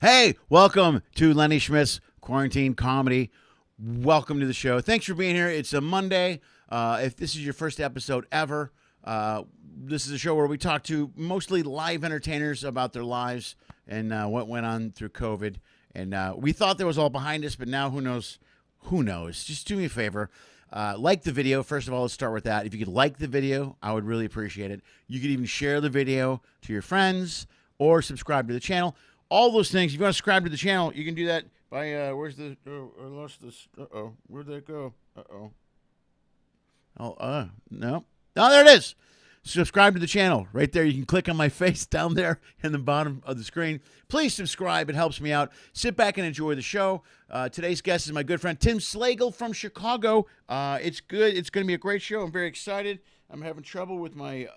Hey, welcome to Lenny Schmidt's Quarantine Comedy. Welcome to the show. Thanks for being here. It's a Monday. If this is your first episode ever, this is a show where we talk to mostly live entertainers about their lives and what went on through COVID. And we thought that was all behind us, but now who knows? Who knows? Just do me a favor. Like the video. First of all, let's start with that. If you could like the video, I would really appreciate it. You could even share the video to your friends or subscribe to the channel. All those things. If you want to subscribe to the channel, you can do that by, where's the, I lost this, where'd that go? No. Oh, there it is. Subscribe to the channel. Right there, you can click on my face down there in the bottom of the screen. Please subscribe. It helps me out. Sit back and enjoy the show. Today's guest is my good friend, Tim Slagle from Chicago. It's good. It's going to be a great show. I'm very excited. I'm having trouble with my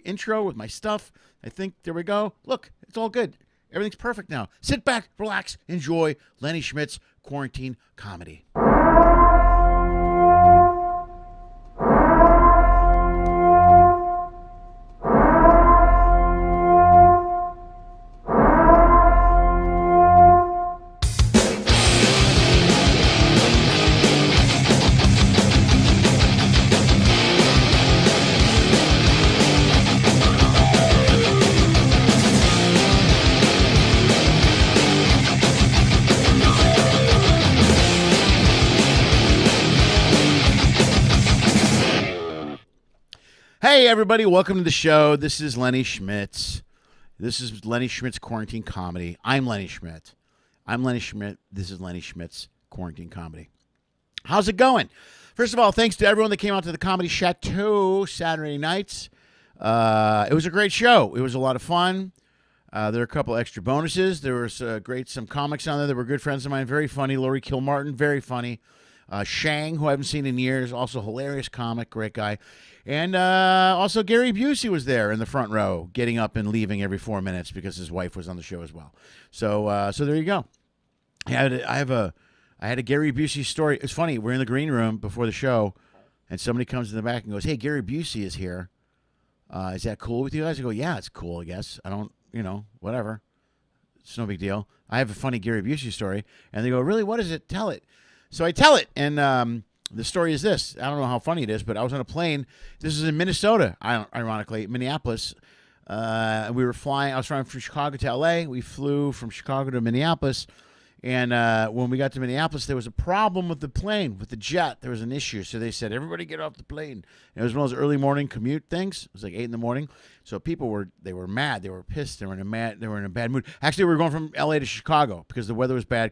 intro, with my stuff. I think, there we go. Look, it's all good. Everything's perfect now. Sit back, relax, enjoy Lenny Schmidt's Quarantine Comedy. Hey, everybody. Welcome to the show. This is Lenny Schmidt. This is Lenny Schmidt's Quarantine Comedy. I'm Lenny Schmidt. I'm Lenny Schmidt. This is Lenny Schmidt's Quarantine Comedy. How's it going? First of all, thanks to everyone that came out to the Comedy Chateau Saturday nights. It was a great show. It was a lot of fun. There were a couple extra bonuses. There was some comics on there that were good friends of mine. Very funny. Laurie Kilmartin, very funny. Shang, who I haven't seen in years, also hilarious comic, great guy. And also Gary Busey was there in the front row, getting up and leaving every 4 minutes because his wife was on the show as well. So there you go. I had a Gary Busey story. It's funny. We're in the green room before the show, and somebody comes in the back and goes, "Hey, Gary Busey is here. Is that cool with you guys?" I go, "Yeah, it's cool, I guess. I don't, whatever. It's no big deal. I have a funny Gary Busey story." And they go, "Really? What is it? Tell it." So I tell it, and the story is this. I don't know how funny it is, but I was on a plane. This is in Minnesota, ironically, Minneapolis. We were flying. I was flying from Chicago to L.A. We flew from Chicago to Minneapolis. And when we got to Minneapolis, there was a problem with the plane, with the jet. There was an issue. So they said, "Everybody get off the plane." And it was one of those early morning commute things. It was like 8 in the morning. So people were mad. They were pissed. They were in a bad mood. Actually, we were going from L.A. to Chicago because the weather was bad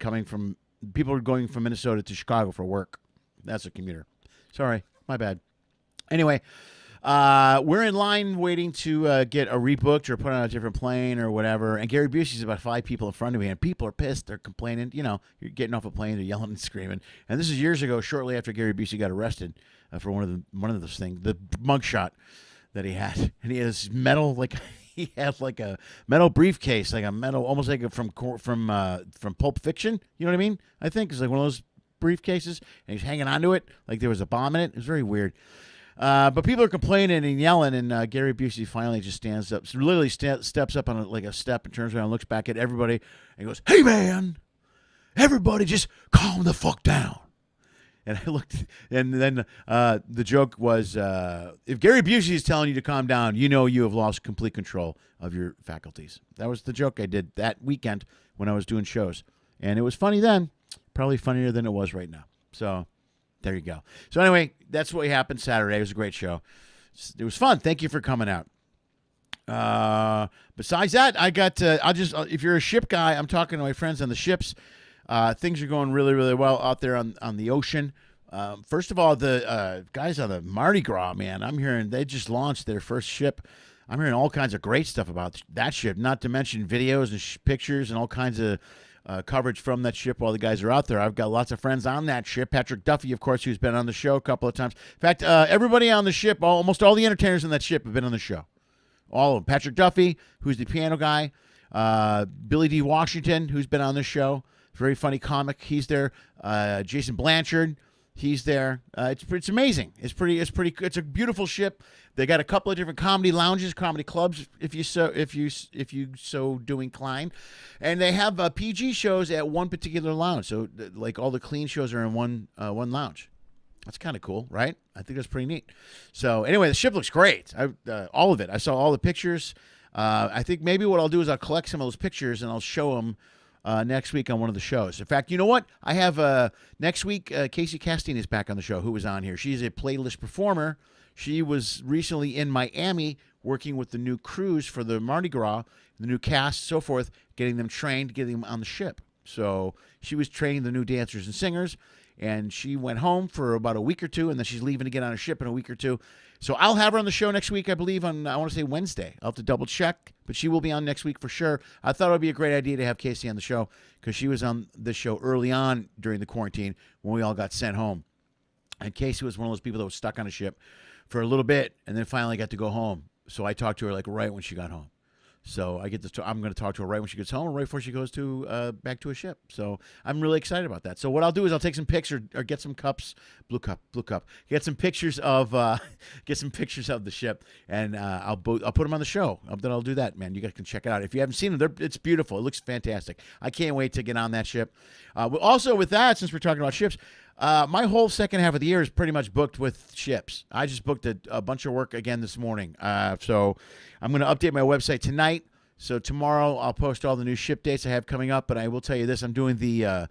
people were going from Minnesota to Chicago for work. That's a commuter. Sorry, my bad. Anyway, we're in line waiting to get a rebooked or put on a different plane or whatever. And Gary Busey's about 5 people in front of me, and people are pissed. They're complaining. You're getting off a plane. They're yelling and screaming. And this is years ago, shortly after Gary Busey got arrested for one of those things, the mugshot that he had. And he has metal, he had like a metal briefcase, like a metal, almost like from Pulp Fiction. You know what I mean? I think it's like one of those briefcases, and he's hanging onto it like there was a bomb in it. It was very weird. But people are complaining and yelling, and Gary Busey finally just stands up, so literally steps up on a step and turns around and looks back at everybody and goes, "Hey, man, everybody just calm the fuck down." And I looked, and then the joke was, if Gary Busey is telling you to calm down, you have lost complete control of your faculties. That was the joke I did that weekend when I was doing shows. And it was funny then, probably funnier than it was right now. So there you go. So anyway, that's what happened Saturday. It was a great show. It was fun. Thank you for coming out. Besides that, I got if you're a ship guy, I'm talking to my friends on the ships. Things are going really, really well out there on the ocean. First of all, the guys on the Mardi Gras, man, I'm hearing they just launched their first ship. I'm hearing all kinds of great stuff about that ship, not to mention videos and pictures and all kinds of coverage from that ship while the guys are out there. I've got lots of friends on that ship. Patrick Duffy, of course, who's been on the show a couple of times. In fact, everybody on the ship, almost all the entertainers on that ship have been on the show. All of them. Patrick Duffy, who's the piano guy. Billy D. Washington, who's been on the show. Very funny comic. He's there. Jason Blanchard. He's there. It's amazing. It's a beautiful ship. They got a couple of different comedy lounges, comedy clubs, if you so do incline, and they have PG shows at one particular lounge. So like all the clean shows are in one lounge. That's kind of cool, right? I think that's pretty neat. So anyway, the ship looks great. All of it. I saw all the pictures. I think maybe what I'll do is I'll collect some of those pictures and I'll show them next week on one of the shows. In fact, you know what? I have next week, Casey Castine is back on the show, who was on here. She's a playlist performer. She was recently in Miami working with the new crews for the Mardi Gras, the new cast, so forth, getting them trained, getting them on the ship. So she was training the new dancers and singers, and she went home for about a week or two, and then she's leaving to get on a ship in a week or two. So I'll have her on the show next week, I believe, on, I want to say Wednesday. I'll have to double check, but she will be on next week for sure. I thought it would be a great idea to have Casey on the show because she was on the show early on during the quarantine when we all got sent home. And Casey was one of those people that was stuck on a ship for a little bit and then finally got to go home. So I talked to her like right when she got home. So I'm going to talk to her right when she gets home, or right before she goes to back to a ship. So I'm really excited about that. So what I'll do is I'll take some pics or get some cups, blue cup, get some pictures of the ship, and I'll put them on the show. Then I'll do that, man. You guys can check it out if you haven't seen them. It's beautiful. It looks fantastic. I can't wait to get on that ship. Also, with that, since we're talking about ships. My whole second half of the year is pretty much booked with ships. I just booked a bunch of work again this morning. So I'm going to update my website tonight. So tomorrow I'll post all the new ship dates I have coming up. But I will tell you this: I'm doing the.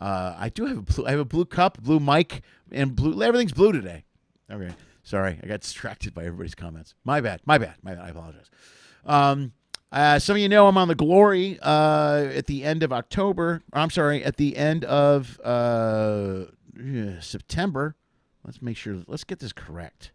I have a blue cup, blue mic, and blue. Everything's blue today. Okay, sorry, I got distracted by everybody's comments. My bad. I apologize. Some of you know I'm on the Glory at the end of October. I'm sorry, at the end of September. Let's make sure. Let's get this correct.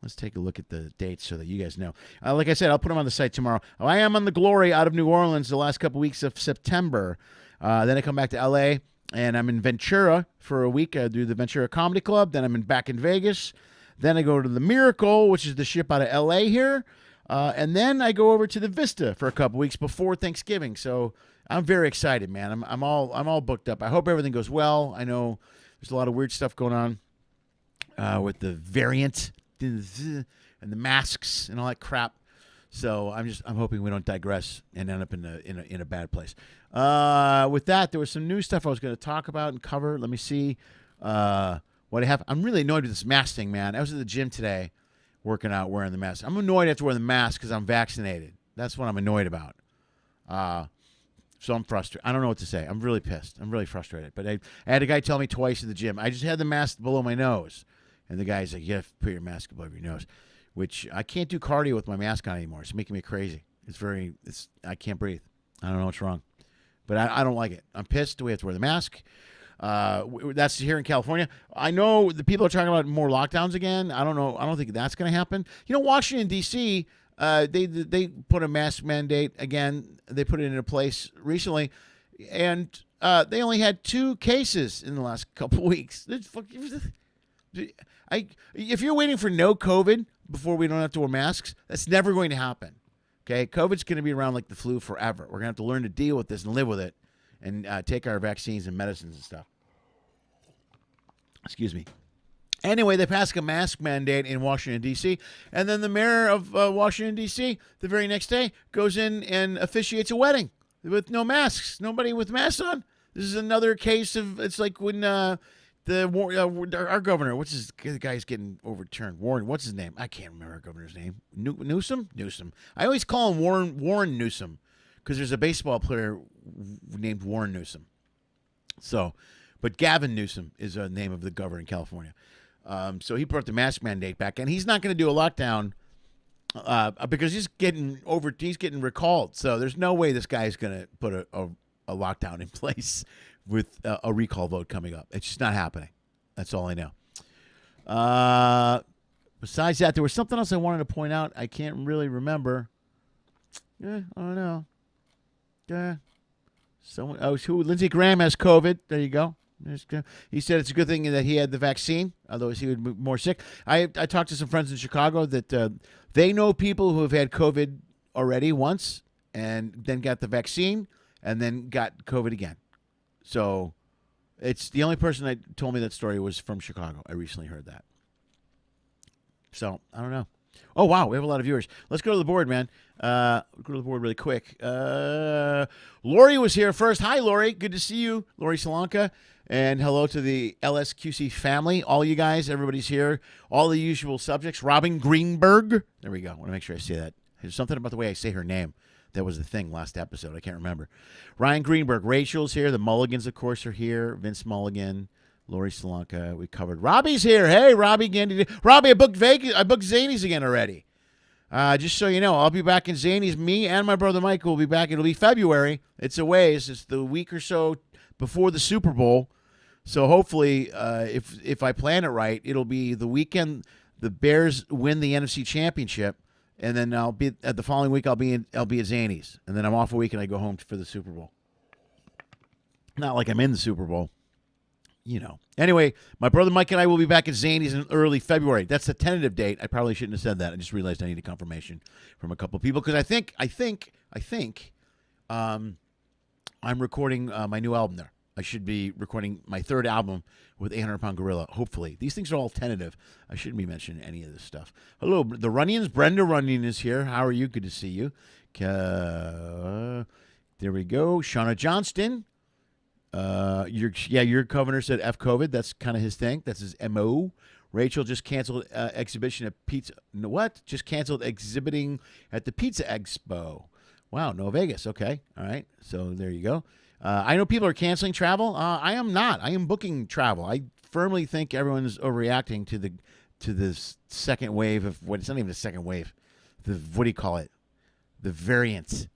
Let's take a look at the dates so that you guys know. Like I said, I'll put them on the site tomorrow. I am on the Glory out of New Orleans the last couple weeks of September. Then I come back to L.A., and I'm in Ventura for a week. I do the Ventura Comedy Club. Then I'm back in Vegas. Then I go to the Miracle, which is the ship out of L.A. here. And then I go over to the Vista for a couple weeks before Thanksgiving. So I'm very excited, man. I'm all booked up. I hope everything goes well. I know there's a lot of weird stuff going on with the variant and the masks and all that crap. So I'm hoping we don't digress and end up in a bad place. With that, there was some new stuff I was going to talk about and cover. Let me see what I have. I'm really annoyed with this mask thing, man. I was at the gym today working out wearing the mask. I'm annoyed I have to wear the mask because I'm vaccinated. That's what I'm annoyed about. So I'm frustrated. I don't know what to say. I'm really pissed. I'm really frustrated. But I had a guy tell me twice at the gym, I just had the mask below my nose. And the guy's like, you have to put your mask above your nose, which I can't do cardio with my mask on anymore. It's making me crazy. I can't breathe. I don't know what's wrong. But I don't like it. I'm pissed. We have to wear the mask. That's here in California. I know the people are talking about more lockdowns again. I don't know. I don't think that's going to happen. You know, Washington, D.C., they put a mask mandate again. They put it into place recently, and they only had 2 cases in the last couple weeks. If you're waiting for no COVID before we don't have to wear masks, that's never going to happen. Okay, COVID's going to be around like the flu forever. We're going to have to learn to deal with this and live with it, and take our vaccines and medicines and stuff. Excuse me. Anyway, they passed a mask mandate in Washington, D.C., and then the mayor of Washington, D.C., the very next day, goes in and officiates a wedding with no masks. Nobody with masks on. This is another case of, it's like when our governor, the guy's getting overturned. Warren, what's his name? I can't remember our governor's name. Newsom? I always call him Warren Newsom because there's a baseball player named Warren Newsom. So, but Gavin Newsom is the name of the governor in California. So he brought the mask mandate back, and he's not going to do a lockdown because he's getting recalled. So there's no way this guy is going to put a lockdown in place with a recall vote coming up. It's just not happening. That's all I know. Besides that, there was something else I wanted to point out. I can't really remember. I don't know. Lindsey Graham has COVID. There you go. He said it's a good thing that he had the vaccine, otherwise he would be more sick. I talked to some friends in Chicago that they know people who have had COVID already once and then got the vaccine and then got COVID again. So It's the only person that told me that story was from Chicago. I recently heard that. So, I don't know. Oh, wow. We have a lot of viewers. Let's go to the board, man. Go to the board really quick. Lori was here first. Hi, Lori. Good to see you. Lori Solanka. And hello to the LSQC family. All you guys, everybody's here. All the usual subjects. Robin Greenberg. There we go. I want to make sure I say that. There's something about the way I say her name. That was the thing last episode. I can't remember. Ryan Greenberg. Rachel's here. The Mulligans, of course, are here. Vince Mulligan. Lori Solanka. We covered. Robbie's here. Hey, Robbie. Robbie, I booked Vegas. I booked Zanies again already. Just so you know, I'll be back in Zanies. Me and my brother Mike will be back. It'll be February. It's a ways. It's the week or so before the Super Bowl. So hopefully, if I plan it right, it'll be the weekend the Bears win the NFC Championship, and then I'll be at the following week. I'll be at Zanies, and then I'm off a week and I go home for the Super Bowl. Not like I'm in the Super Bowl. You know. Anyway, my brother Mike and I will be back at Zanies in early February. That's the tentative date. I probably shouldn't have said that. I just realized I need a confirmation from a couple of people because I think I'm recording my new album there. I should be recording my third album with 800 Pound Gorilla, hopefully. These things are all tentative. I shouldn't be mentioning any of this stuff. Hello, the Runnions. Brenda Runnion is here. How are you? Good to see you. There we go. Shauna Johnston. Your governor said F COVID. That's kind of his thing. That's his MO. Rachel just canceled exhibition at Pizza. What? Just canceled exhibiting at the Pizza Expo. Wow, no Vegas. Okay. All right. So there you go. I know people are canceling travel. I am not. I am booking travel. I firmly think everyone's overreacting to this second wave of what? It's not even a second wave. What do you call it? The variants.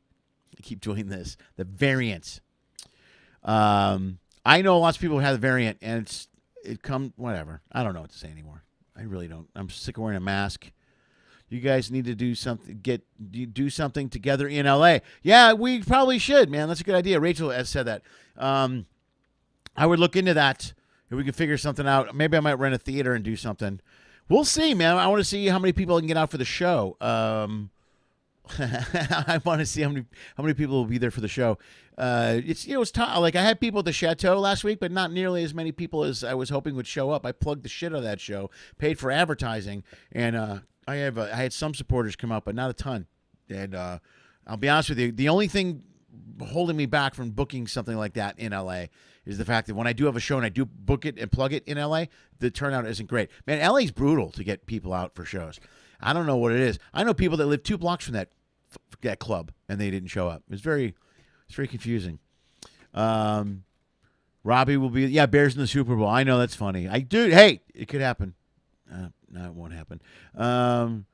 I keep doing this. The variants. I know lots of people who have the variant, and whatever. I don't know what to say anymore. I really don't. I'm sick of wearing a mask. You guys need to do something. Do something together in LA. Yeah, we probably should, man. That's a good idea. Rachel has said that. I would look into that if we could figure something out. Maybe I might rent a theater and do something. We'll see, man. I want to see how many people I can get out for the show. I want to see how many people will be there for the show. It's tough. Like I had people at the Chateau last week, but not nearly as many people as I was hoping would show up. I plugged the shit out of that show, paid for advertising, and I had some supporters come out, but not a ton. And I'll be honest with you, the only thing holding me back from booking something like that in LA is the fact that when I do have a show and I do book it and plug it in LA, the turnout isn't great. Man, LA's brutal to get people out for shows. I don't know what it is. I know people that live 2 blocks from that club and they didn't show up. It's very confusing. Robbie will be Bears in the Super Bowl. I know, that's funny. Hey, it could happen. No, it won't happen. I'm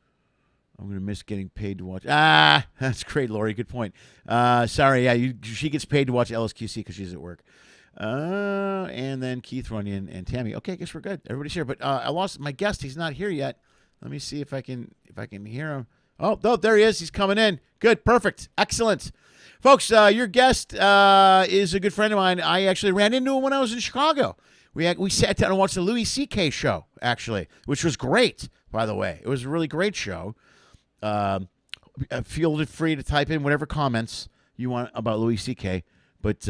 gonna miss getting paid to watch. That's great, Lori. Good point. Sorry, yeah, she gets paid to watch LSQC because she's at work. And then Keith Runyon and Tammy. Okay, I guess we're good. Everybody's here, but I lost my guest. He's not here yet. Let me see if I can hear him. Oh, there he is. He's coming in. Good, perfect, excellent, folks. Your guest is a good friend of mine. I actually ran into him when I was in Chicago. We sat down and watched the Louis C.K. show, actually, which was great, by the way. It was a really great show. Feel free to type in whatever comments you want about Louis C.K., but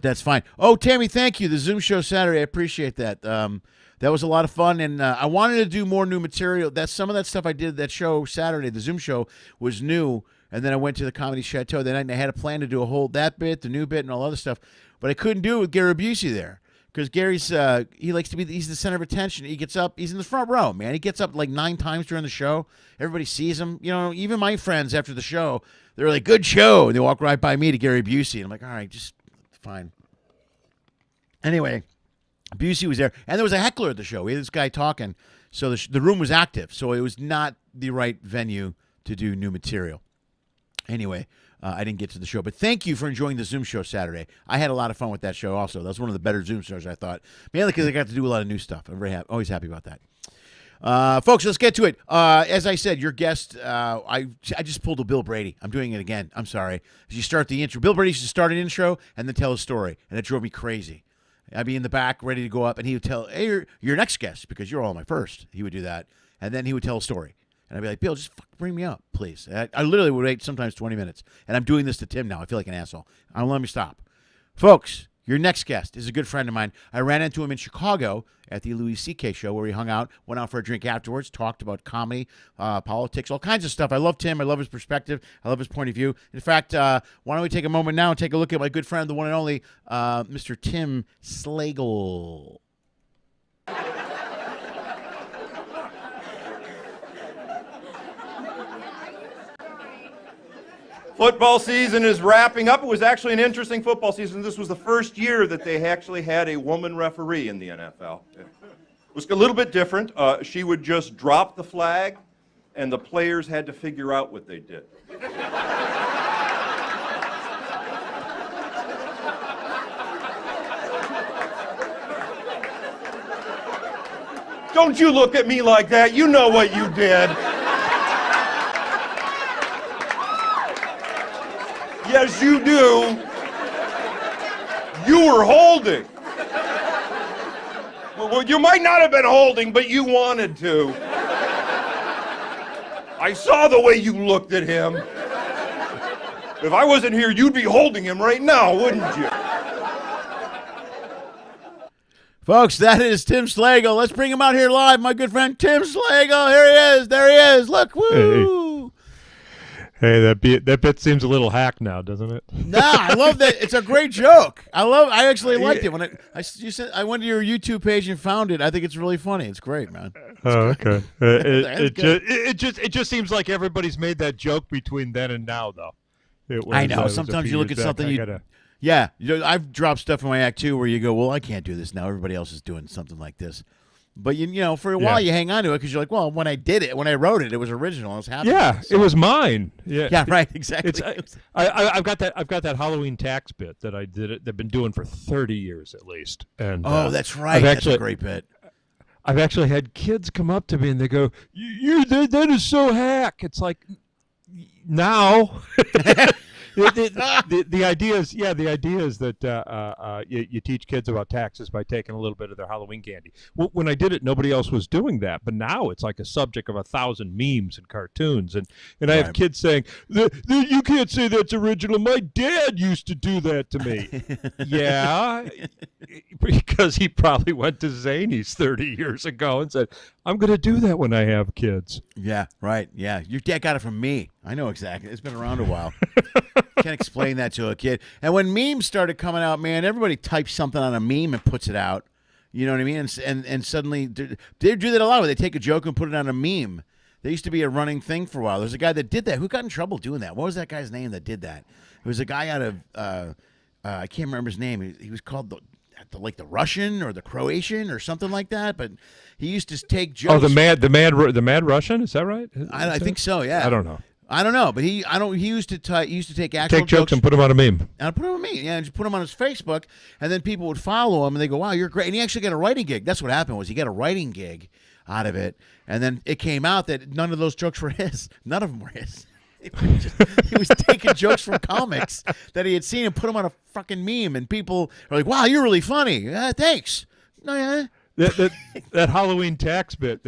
that's fine. Oh, Tammy, thank you. The Zoom show Saturday, I appreciate that. That was a lot of fun, and I wanted to do more new material. Some of that stuff I did that show Saturday, the Zoom show, was new, and then I went to the Comedy Chateau that night, and I had a plan to do that bit, the new bit, and all other stuff, but I couldn't do it with Gary Busey there. Because Gary's, he likes to he's the center of attention. He gets up, he's in the front row, man. He gets up like 9 times during the show. Everybody sees him. You know, even my friends after the show, they're like, good show. And they walk right by me to Gary Busey. And I'm like, all right, just fine. Anyway, Busey was there. And there was a heckler at the show. We had this guy talking. So the room was active. So it was not the right venue to do new material. Anyway, I didn't get to the show, but thank you for enjoying the Zoom show Saturday. I had a lot of fun with that show also. That was one of the better Zoom shows, I thought. Mainly because I got to do a lot of new stuff. I'm always happy about that. Folks, let's get to it. As I said, your guest, I just pulled a Bill Brady. I'm doing it again. I'm sorry. As you start the intro, Bill Brady used to start an intro and then tell a story, and it drove me crazy. I'd be in the back ready to go up, and he would tell, hey, your next guest, because you're all my first. He would do that, and then he would tell a story. And I'd be like, Bill, just bring me up, please. I literally would wait sometimes 20 minutes. And I'm doing this to Tim now. I feel like an asshole. I don't let me stop. Folks, Your next guest is a good friend of mine. I ran into him in Chicago at the Louis C.K. show where we hung out, went out for a drink afterwards, talked about comedy, politics, all kinds of stuff. I love Tim. I love his perspective. I love his point of view. In fact, why don't we take a moment now and take a look at my good friend, the one and only Mr. Tim Slagle. Football season is wrapping up. It was actually an interesting football season. This was the first year that they actually had a woman referee in the NFL. It was a little bit different. She would just drop the flag, and the players had to figure out what they did. Don't you look at me like that. You know what you did. Yes, you do. You were holding. Well, you might not have been holding, but you wanted to. I saw the way you looked at him. If I wasn't here, you'd be holding him right now, wouldn't you? Folks, that is Tim Slagle. Let's bring him out here live, my good friend Tim Slagle. Here he is. There he is. Look, woo. Hey, that bit seems a little hack now, doesn't it? Nah, I love that. It's a great joke. I actually liked it when you said I went to your YouTube page and found it. I think it's really funny. It's great, man. Okay. It just seems like everybody's made that joke between then and now, though. I know. Sometimes you look at something yeah, I've dropped stuff in my act too where you go, well, I can't do this now. Everybody else is doing something like this. But you know, for a while you hang on to it because you're like, well, when I wrote it, it was original. I was happy. Yeah, it was mine. Yeah, right, exactly. I've got that Halloween tax bit that I did. I've been doing for 30 years at least. And that's right. That's a great bit. I've actually had kids come up to me and they go, that is so hack. It's like, now. The idea is that you teach kids about taxes by taking a little bit of their Halloween candy. Well, when I did it, nobody else was doing that, but now it's like a subject of 1,000 memes and cartoons, and I have kids saying, "You can't say that's original. My dad used to do that to me." Yeah, because he probably went to Zany's 30 years ago and said, "I'm going to do that when I have kids." Yeah, right. Yeah, your dad got it from me. I know exactly. It's been around a while. Can't explain that to a kid. And when memes started coming out, man, everybody types something on a meme and puts it out. You know what I mean? And suddenly they do that a lot. Where they take a joke and put it on a meme. There used to be a running thing for a while. There's a guy that did that. Who got in trouble doing that? What was that guy's name that did that? It was a guy out of I can't remember his name. He was called the Russian or the Croatian or something like that. But he used to take jokes. Oh, the mad Russian? Is that right? I think so. Yeah. I don't know. But he used to take actual jokes and put them on a meme. And put them on a meme. Yeah, and just put them on his Facebook, and then people would follow him, and they go, "Wow, you're great." And he actually got a writing gig. That's what happened was he got a writing gig out of it, and then it came out that none of those jokes were his. None of them were his. He was taking jokes from comics that he had seen and put them on a fucking meme, and people are like, "Wow, you're really funny." Thanks. No, yeah. That Halloween tax bit,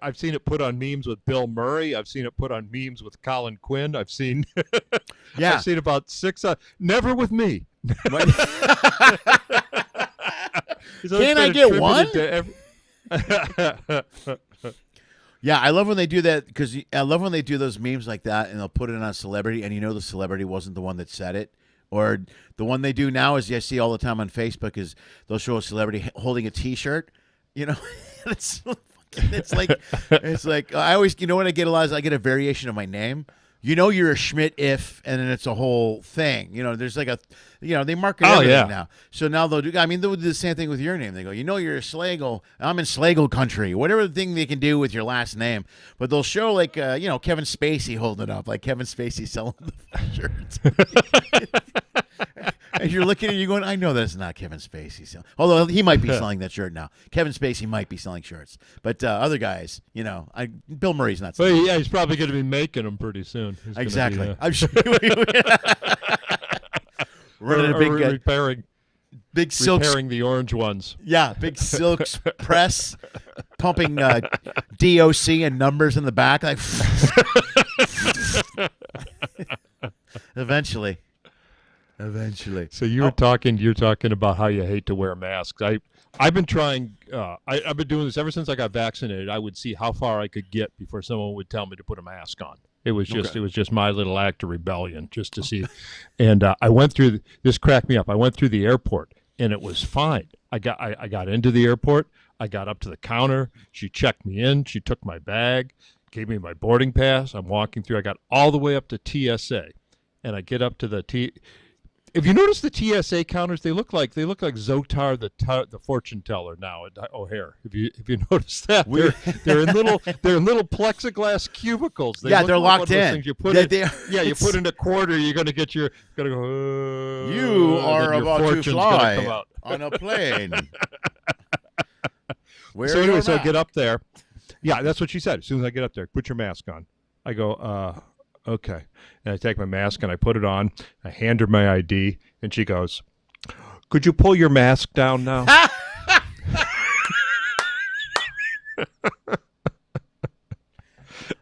I've seen it put on memes with Bill Murray. I've seen it put on memes with Colin Quinn. I've seen about 6. Never with me. Can I get one? Yeah, I love when they do that because I love when they do those memes like that and they'll put it on a celebrity and you know the celebrity wasn't the one that said it. Or the one they do now is I see all the time on Facebook is they'll show a celebrity holding a T-shirt, you know. it's like I always, you know, when I get a lot of, I get a variation of my name. You know, you're a Schmidt if, and then it's a whole thing. You know, there's like a, you know, they market everything now. So now they'll do the same thing with your name. They go, you know, you're a Slagle. I'm in Slagle country. Whatever thing they can do with your last name. But they'll show like, you know, Kevin Spacey holding it up, like Kevin Spacey selling the shirts. And you're looking at it, you're going, I know that's not Kevin Spacey. Although he might be selling that shirt now. Kevin Spacey might be selling shirts. But other guys, you know, Bill Murray's not selling. Well, yeah, he's probably going to be making them pretty soon. Exactly. I'm sure. Running a big silk, repairing the orange ones. Yeah, big silk press, pumping DOC and numbers in the back, like eventually. Eventually. So you're talking about how you hate to wear masks. I've been trying. I've been doing this ever since I got vaccinated. I would see how far I could get before someone would tell me to put a mask on. It was just my little act of rebellion, just to see. And I went through. This cracked me up. I went through the airport, and it was fine. I got into the airport. I got up to the counter. She checked me in. She took my bag, gave me my boarding pass. I'm walking through. I got all the way up to TSA, and I get up to the If you notice the TSA counters, they look like Zotar the fortune teller now at O'Hare. If you notice that, they're in little plexiglass cubicles. They're locked in. You put in a quarter. You're gonna go. You are about to fly on a plane. So I get up there. Yeah, that's what she said. As soon as I get up there, put your mask on. I go, okay. And I take my mask and I put it on. I hand her my ID, and she goes, "Could you pull your mask down now?"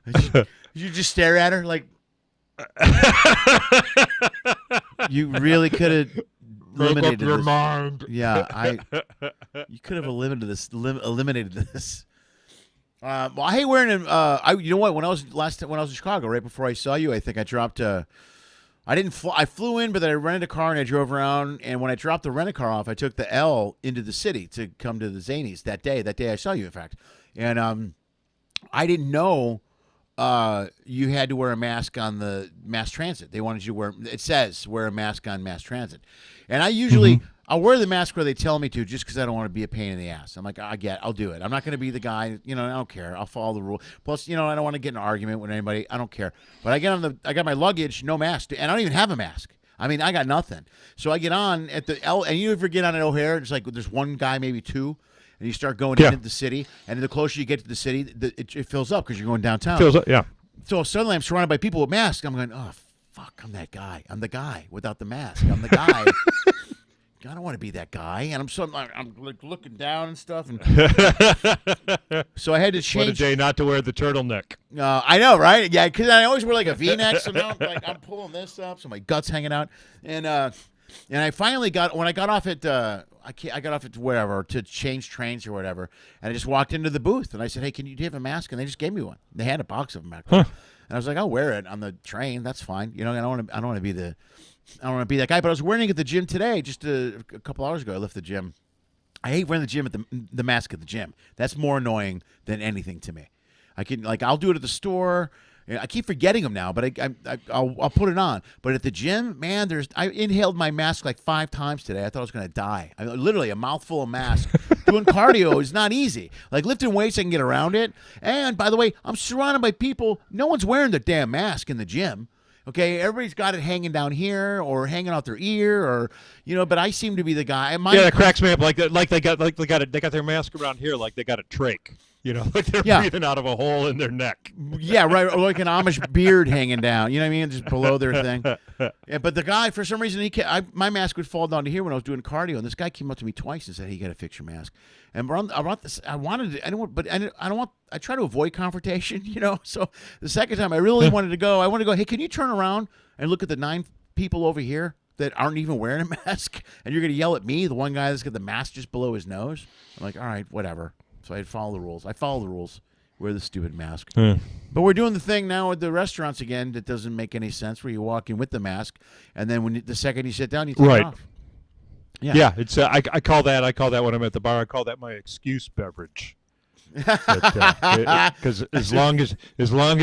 Did you just stare at her like you really could have eliminated your this? Mind. Yeah, you could have eliminated this. Well, I hate wearing them. You know what? When I was in Chicago, right before I saw you, I think I dropped. I flew in, but then I rented a car and I drove around. And when I dropped the rent-a-car off, I took the L into the city to come to the Zanies that day. That day I saw you, in fact. And I didn't know you had to wear a mask on the mass transit. They wanted you to wear. It says wear a mask on mass transit. And I usually. I'll wear the mask where they tell me to, just because I don't want to be a pain in the ass. I'm like, I'll do it. I'm not going to be the guy, I don't care. I'll follow the rule. Plus, I don't want to get in an argument with anybody. I don't care. But I got my luggage, no mask, and I don't even have a mask. I mean, I got nothing. So I get on at the L, and you ever get on at O'Hare, it's like there's one guy, maybe two, and you start going into the city, and the closer you get to the city, it fills up because you're going downtown. Fills up, yeah. So suddenly I'm surrounded by people with masks. I'm going, oh, fuck, I'm that guy. I'm the guy without the mask. I'm the guy. I don't want to be that guy, and I'm like looking down and stuff, and so I had to change. What a day not to wear the turtleneck. I know, right? Yeah, because I always wear like a V-neck, so now I'm pulling this up, so my gut's hanging out, and I finally when I got off at I got off at wherever to change trains or whatever, and I just walked into the booth and I said, "Hey, do you have a mask?" And they just gave me one. They had a box of them back there, and I was like, "I'll wear it on the train. That's fine." I don't want to be that guy, but I was wearing it at the gym today. Just a couple hours ago, I left the gym. I hate wearing the mask at the gym. That's more annoying than anything to me. I'll do it at the store. I keep forgetting them now, but I'll put it on. But at the gym, man, I inhaled my mask like 5 times today. I thought I was going to die. Literally a mouthful of mask. Doing cardio is not easy. Like lifting weights, I can get around it. And by the way, I'm surrounded by people. No one's wearing the damn mask in the gym. Okay, everybody's got it hanging down here or hanging out their ear, or but I seem to be the guy. That cracks me up. Like they got their mask around here, like they got a trach. Like they're breathing out of a hole in their neck. Yeah, right. Or like an Amish beard hanging down. You know what I mean? Just below their thing. Yeah, but the guy, for some reason, my mask would fall down to here when I was doing cardio, and this guy came up to me twice and said, "Hey, you got to fix your mask." And I try to avoid confrontation, So the second time I really wanted to go, hey, can you turn around and look at the 9 people over here that aren't even wearing a mask? And you're going to yell at me, the one guy that's got the mask just below his nose? I'm like, all right, whatever. So I follow the rules. Wear the stupid mask. But we're doing the thing now at the restaurants again that doesn't make any sense, where you walk in with the mask, and then the second you sit down, you take it off. Yeah, it's I call that when I'm at the bar. I call that my excuse beverage. Because as long as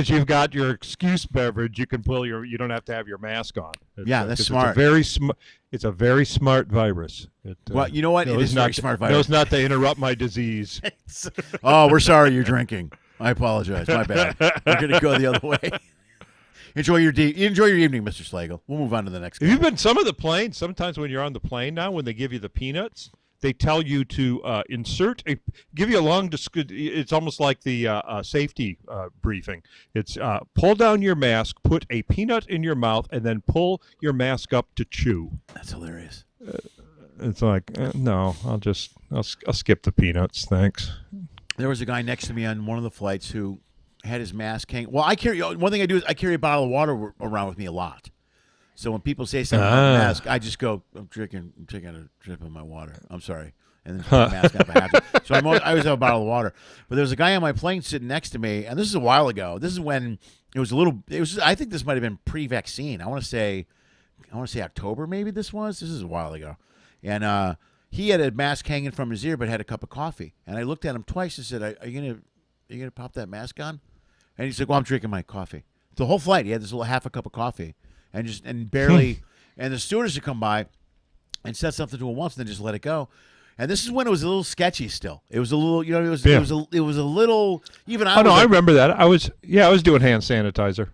you've got your excuse beverage, you can you don't have to have your mask on. That's smart. It's a very smart virus. Well, you know what? It is a very smart virus. Knows not to interrupt my disease. Oh, we're sorry you're drinking. I apologize. My bad. We're gonna go the other way. Enjoy your evening, Mr. Slagle. We'll move on to the next guy. Have you been some of the planes? Sometimes when you're on the plane now, when they give you the peanuts, they tell you to give you a long. It's almost like the safety briefing. It's pull down your mask, put a peanut in your mouth, and then pull your mask up to chew. That's hilarious. It's like no, I'll skip the peanuts, thanks. There was a guy next to me on one of the flights who had his mask hanging. Well, one thing I do is I carry a bottle of water around with me a lot. So when people say something about the mask, I just go, I'm taking a drip of my water. I'm sorry. And then just put the mask on if I have to. So I always have a bottle of water. But there was a guy on my plane sitting next to me, and this is a while ago. This is when I think this might have been pre-vaccine. I want to say October maybe this was. This is a while ago. And he had a mask hanging from his ear but had a cup of coffee. And I looked at him twice and said, Are you gonna pop that mask on? And he's like, well, I'm drinking my coffee. The whole flight, he had this little half a cup of coffee. And barely, and the stewardess would come by and said something to him once, and then just let it go. And this is when it was a little sketchy. Still, it was a little, it was a little. Even I. Oh no, I remember that. I was doing hand sanitizer.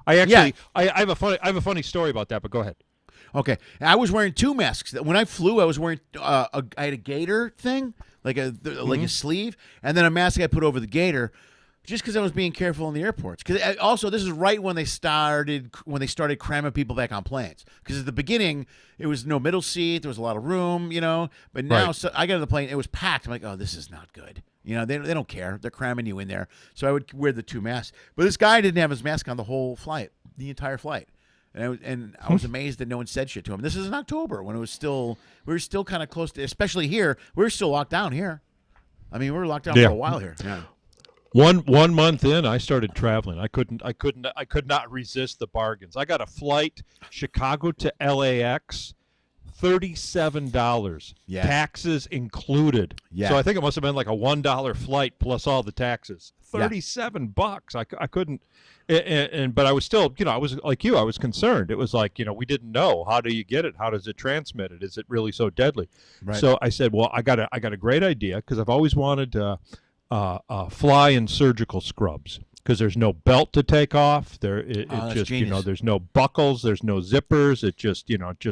I actually, I have a funny story about that. But go ahead. Okay, I was wearing two masks. When I flew, I was wearing I had a gaiter thing, like a sleeve, and then a mask I put over the gaiter. Just because I was being careful in the airports. Because also, this is right when they started cramming people back on planes. Because at the beginning, it was no middle seat. There was a lot of room, But now, right. So I got on the plane. It was packed. I'm like, oh, this is not good. They don't care. They're cramming you in there. So I would wear the two masks. But this guy didn't have his mask on the whole flight, the entire flight. And I was amazed that no one said shit to him. This is in October when we were still kind of close to, especially here. We were still locked down here. I mean, we were locked down for a while here. Yeah. One month in, I started traveling. I could not resist the bargains. I got a flight Chicago to LAX, $37, taxes included. Yeah. So I think it must have been like a $1 flight plus all the taxes. $37. I couldn't, but I was still, I was like you. I was concerned. It was like, we didn't know, how do you get it? How does it transmit it? Is it really so deadly? Right. So I said, well, I got a great idea because I've always wanted to. Fly in surgical scrubs because there's no belt to take off. There's no buckles, there's no zippers. It just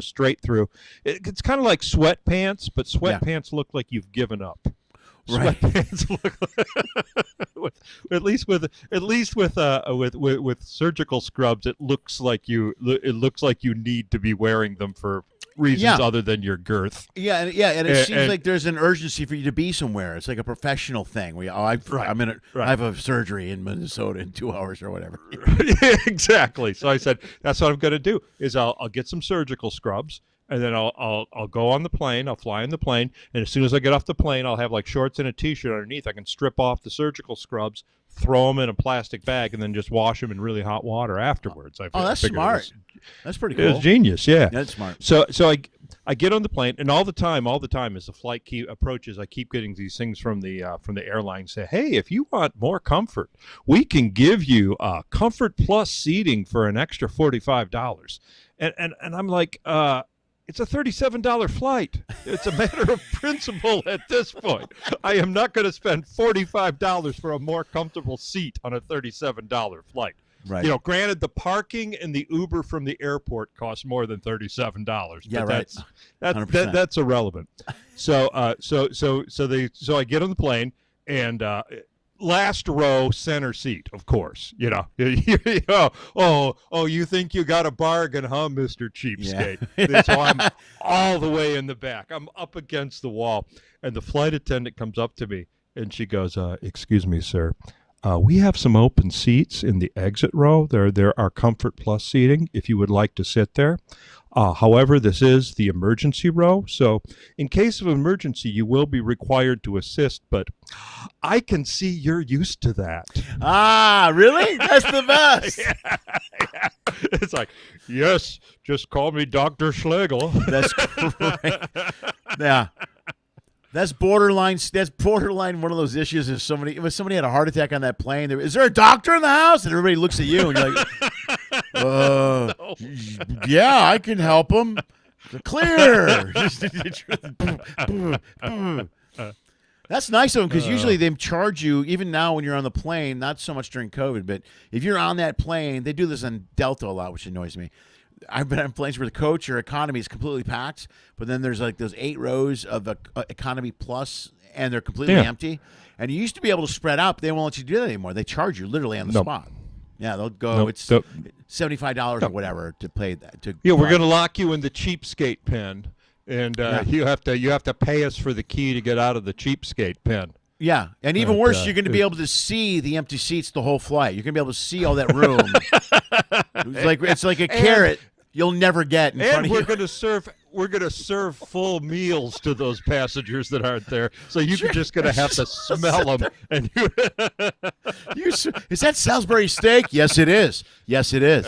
straight through. It's kind of like sweatpants, but sweatpants look like you've given up. Right. Sweatpants look at least with surgical scrubs, it looks like you need to be wearing them for reasons other than your girth. Yeah, and it seems like there's an urgency for you to be somewhere. It's like a professional thing. I have a surgery in Minnesota in 2 hours or whatever. Exactly. So I said, that's what I'm going to do is I'll get some surgical scrubs. And then I'll go on the plane. I'll fly in the plane, and as soon as I get off the plane, I'll have like shorts and a T-shirt underneath. I can strip off the surgical scrubs, throw them in a plastic bag, and then just wash them in really hot water afterwards. That's smart. That's pretty cool. It was genius. Yeah, that's smart. So I get on the plane, and all the time as the flight approaches, I keep getting these things from the airline say, hey, if you want more comfort, we can give you Comfort Plus seating for an extra $45. And I'm like, it's a $37 flight. It's a matter of principle at this point. I am not going to spend $45 for a more comfortable seat on a $37 flight. Right. Granted, the parking and the Uber from the airport costs more than $37. Yeah, but right. That's irrelevant. So I get on the plane and. Last row, center seat, of course. You think you got a bargain, huh, Mr. Cheapskate? Yeah. So I'm all the way in the back. I'm up against the wall, and the flight attendant comes up to me, and she goes, "Excuse me, sir. We have some open seats in the exit row. There are Comfort Plus seating if you would like to sit there. However, this is the emergency row, so in case of emergency, you will be required to assist, but I can see you're used to that." Ah, really? That's the best. Yeah. It's like, yes, just call me Dr. Slagle. That's great. Yeah. That's borderline. One of those issues. If somebody had a heart attack on that plane, is there a doctor in the house? And everybody looks at you and you're like, no. Yeah, I can help him. Clear. That's nice of them because usually they charge you, even now when you're on the plane, not so much during COVID, but if you're on that plane, they do this on Delta a lot, which annoys me. I've been on planes where the coach or economy is completely packed, but then there's like those 8 rows of economy plus, and they're completely empty. And you used to be able to spread out, but they won't let you do that anymore. They charge you literally on the spot. Yeah, they'll go. It's $75 or whatever to play that. We're going to lock you in the cheapskate pen, and you have to pay us for the key to get out of the cheapskate pen. Yeah, and even worse, you're going to be able to see the empty seats the whole flight. You're going to be able to see all that room. It's like a carrot. you'll never get in front And of we're you. going to serve full meals to those passengers that aren't there. So you're just going to have to smell them. And Is that Salisbury steak? Yes, it is. Yes, it is.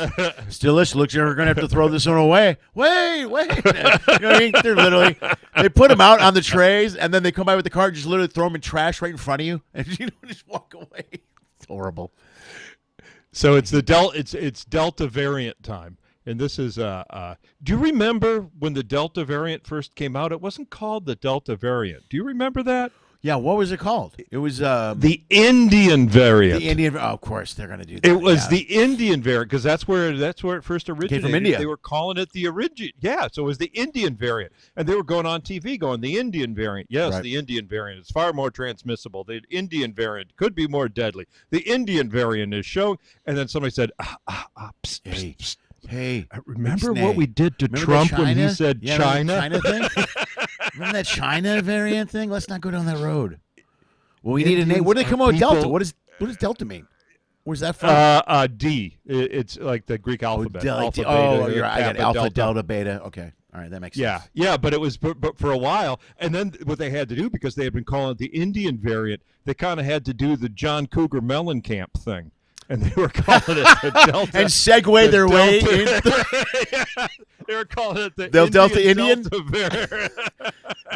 Still, looks like we're going to have to throw this one away. Wait. You know what I mean? They put them out on the trays, and then they come by with the cart and just literally throw them in trash right in front of you, and just walk away. It's horrible. So it's it's Delta variant time. And this is, do you remember when the Delta variant first came out? It wasn't called the Delta variant. Do you remember that? Yeah, what was it called? It was the Indian variant. The Indian. Oh, of course, they're going to do that. It was the Indian variant because that's where it first originated. Came from India. They were calling it the origin. Yeah, so it was the Indian variant, and they were going on TV going the Indian variant. Yes, Right. the Indian variant is far more transmissible. The Indian variant could be more deadly. The Indian variant is showing, and then somebody said, psst, Hey. psst. Hey, Remember Ixnay. what we did to Remember Trump that when he China? said Yeah, China? China thing? Remember that China variant thing? Let's not go down that road. Well, we need a name. Where do they come out with Delta? What does Delta mean? Where's that from? D. It's like the Greek alphabet. Alpha, Oh, beta, you're right. I got it. Kappa, Alpha, Delta, Beta. Okay. All right. That makes sense. Yeah, but it was but for a while. And then what they had to do, because they had been calling it the Indian variant, they kind of had to do the John Cougar Mellencamp thing. And they were calling it the Delta. And segue their way in. Yeah, they were calling it the Delta Indian? Delta variant.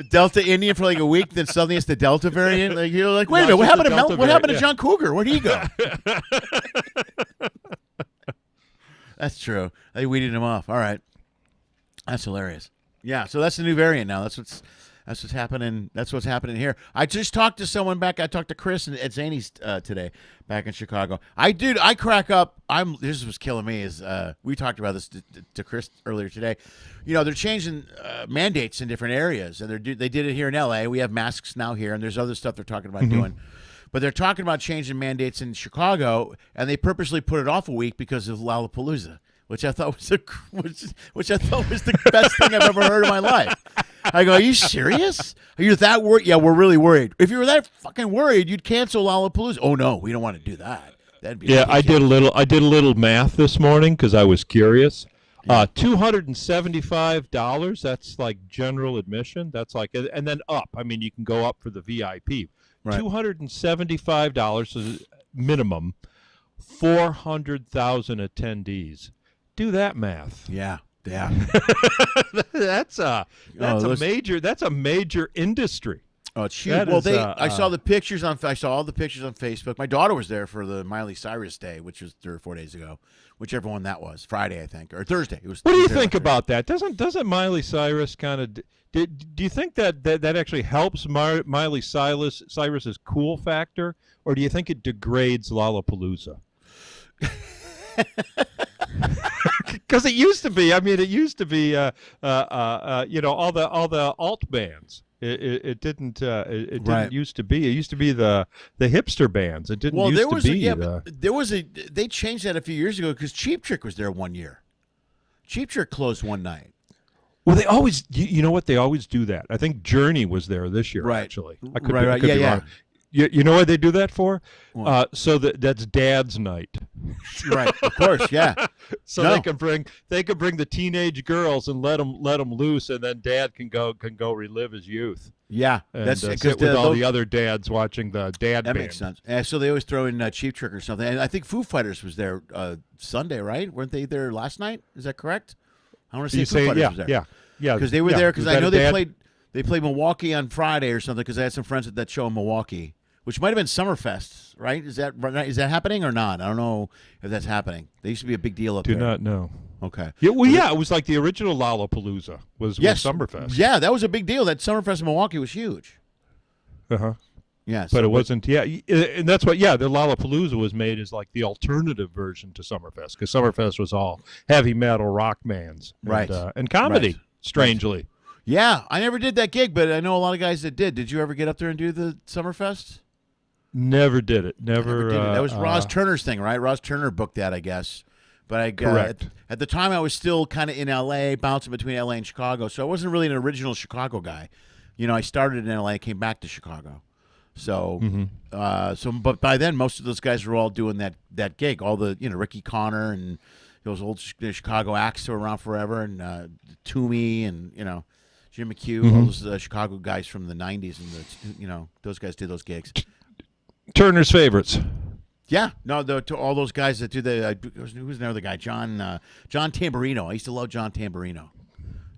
Delta Indian for like a week, then suddenly it's the Delta variant. Like you're like, wait a No, minute, what it's happened the to Delta What happened to variant, John Cougar? Where'd he go? That's true. They weeded him off. All right, that's hilarious. Yeah, so that's the new variant now. That's what's happening. That's what's happening here. I just talked to someone back. I talked to Chris at Zany's today back in Chicago. I crack up. This was killing me. We talked about this to Chris earlier today. You know, they're changing mandates in different areas, and they did it here in LA. We have masks now here, and there's other stuff they're talking about doing. But they're talking about changing mandates in Chicago, and they purposely put it off a week because of Lollapalooza, which I thought was the best thing I've ever heard in my life. I go, are you serious? Are you that worried? Yeah, we're really worried. If you were that fucking worried, you'd cancel Lollapalooza. Oh no, we don't want to do that. That'd be Yeah, ridiculous. I did a little math this morning because I was curious. $275. That's like general admission. That's like, and then up. I mean, you can go up for the VIP. Right. $275 is minimum. 400,000 attendees. Do that math. Yeah. That's a major industry. Oh, it's huge. That Well, is, I saw the pictures I saw all the pictures on Facebook. My daughter was there for the Miley Cyrus Day, which was 3 or 4 days ago, whichever one that was. Friday, I think, or Thursday. It was. What do you Thursday think last about that? Doesn't Miley Cyrus kind of do you think that actually helps Miley Cyrus's cool factor, or do you think it degrades Lollapalooza? Because it used to be. I mean, it used to be. All the alt bands. It didn't. It didn't used to be. It used to be the hipster bands. It didn't. Used to be. They changed that a few years ago because Cheap Trick was there one year. Cheap Trick closed one night. Well, they always. You know what? They always do that. I think Journey was there this year. Right. Actually, I Right. could be wrong. You know what they do that for? So that's Dad's night. Right, of course, yeah. So they can bring the teenage girls and let them loose, and then Dad can go relive his youth. Yeah, And that's sit with all the other dads watching the dad That band. makes sense. So they always throw in Cheap Trick or something. And I think Foo Fighters was there Sunday, right? Weren't they there last night? Is that correct? I want to say Foo Fighters was there. Yeah. Because they were there. Because I know they played Milwaukee on Friday or something. Because I had some friends at that show in Milwaukee, which might have been Summerfest, right? Is that happening or not? I don't know if that's happening. They used to be a big deal up there. Do not know. Okay. Yeah, it was like the original Lollapalooza was Summerfest. Yeah, that was a big deal. That Summerfest in Milwaukee was huge. Uh-huh. Yeah, but it wasn't. Yeah, and that's what. Yeah, the Lollapalooza was made as like the alternative version to Summerfest because Summerfest was all heavy metal rock bands, and comedy. Right. Strangely, yeah, I never did that gig, but I know a lot of guys that did. Did you ever get up there and do the Summerfest? Never did it. Never did it. That was Roz Turner's thing, right? Roz Turner booked that, I guess. But correct. At the time, I was still kind of in L.A., bouncing between L.A. and Chicago, so I wasn't really an original Chicago guy. You know, I started in L.A., came back to Chicago. So, but by then, most of those guys were all doing that gig. All the, Ricky Connor and, those old Chicago acts who were around forever, and Toomey, and Jim McHugh, all those Chicago guys from the '90s, and those guys did those gigs. Turner's favorites. Yeah, no, to all those guys that do the who's another guy, John Tamburino. I used to love John Tamburino.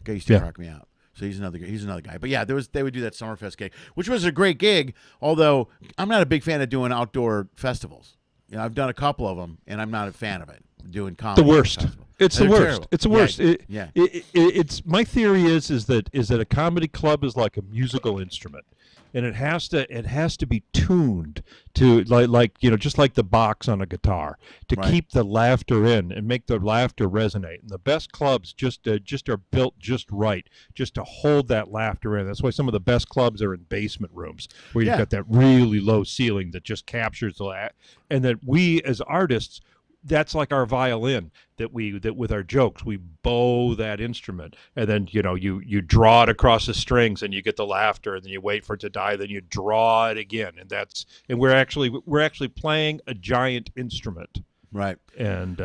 Guy used to rock me out. So he's another guy. But yeah, they would do that Summerfest gig, which was a great gig. Although I'm not a big fan of doing outdoor festivals. I've done a couple of them, and I'm not a fan of it. Doing comedy. The worst. It's the worst. Terrible. It's the worst. Yeah. It's my theory is that a comedy club is like a musical instrument, and it has to be tuned to like just like the box on a guitar to keep the laughter in and make the laughter resonate. And the best clubs just are built just right, just to hold that laughter in. That's why some of the best clubs are in basement rooms where you've got that really low ceiling that just captures the laugh. And that we as artists, that's like our violin that with our jokes we bow that instrument, and then you draw it across the strings and you get the laughter, and then you wait for it to die, then you draw it again, and we're actually playing a giant instrument, right? And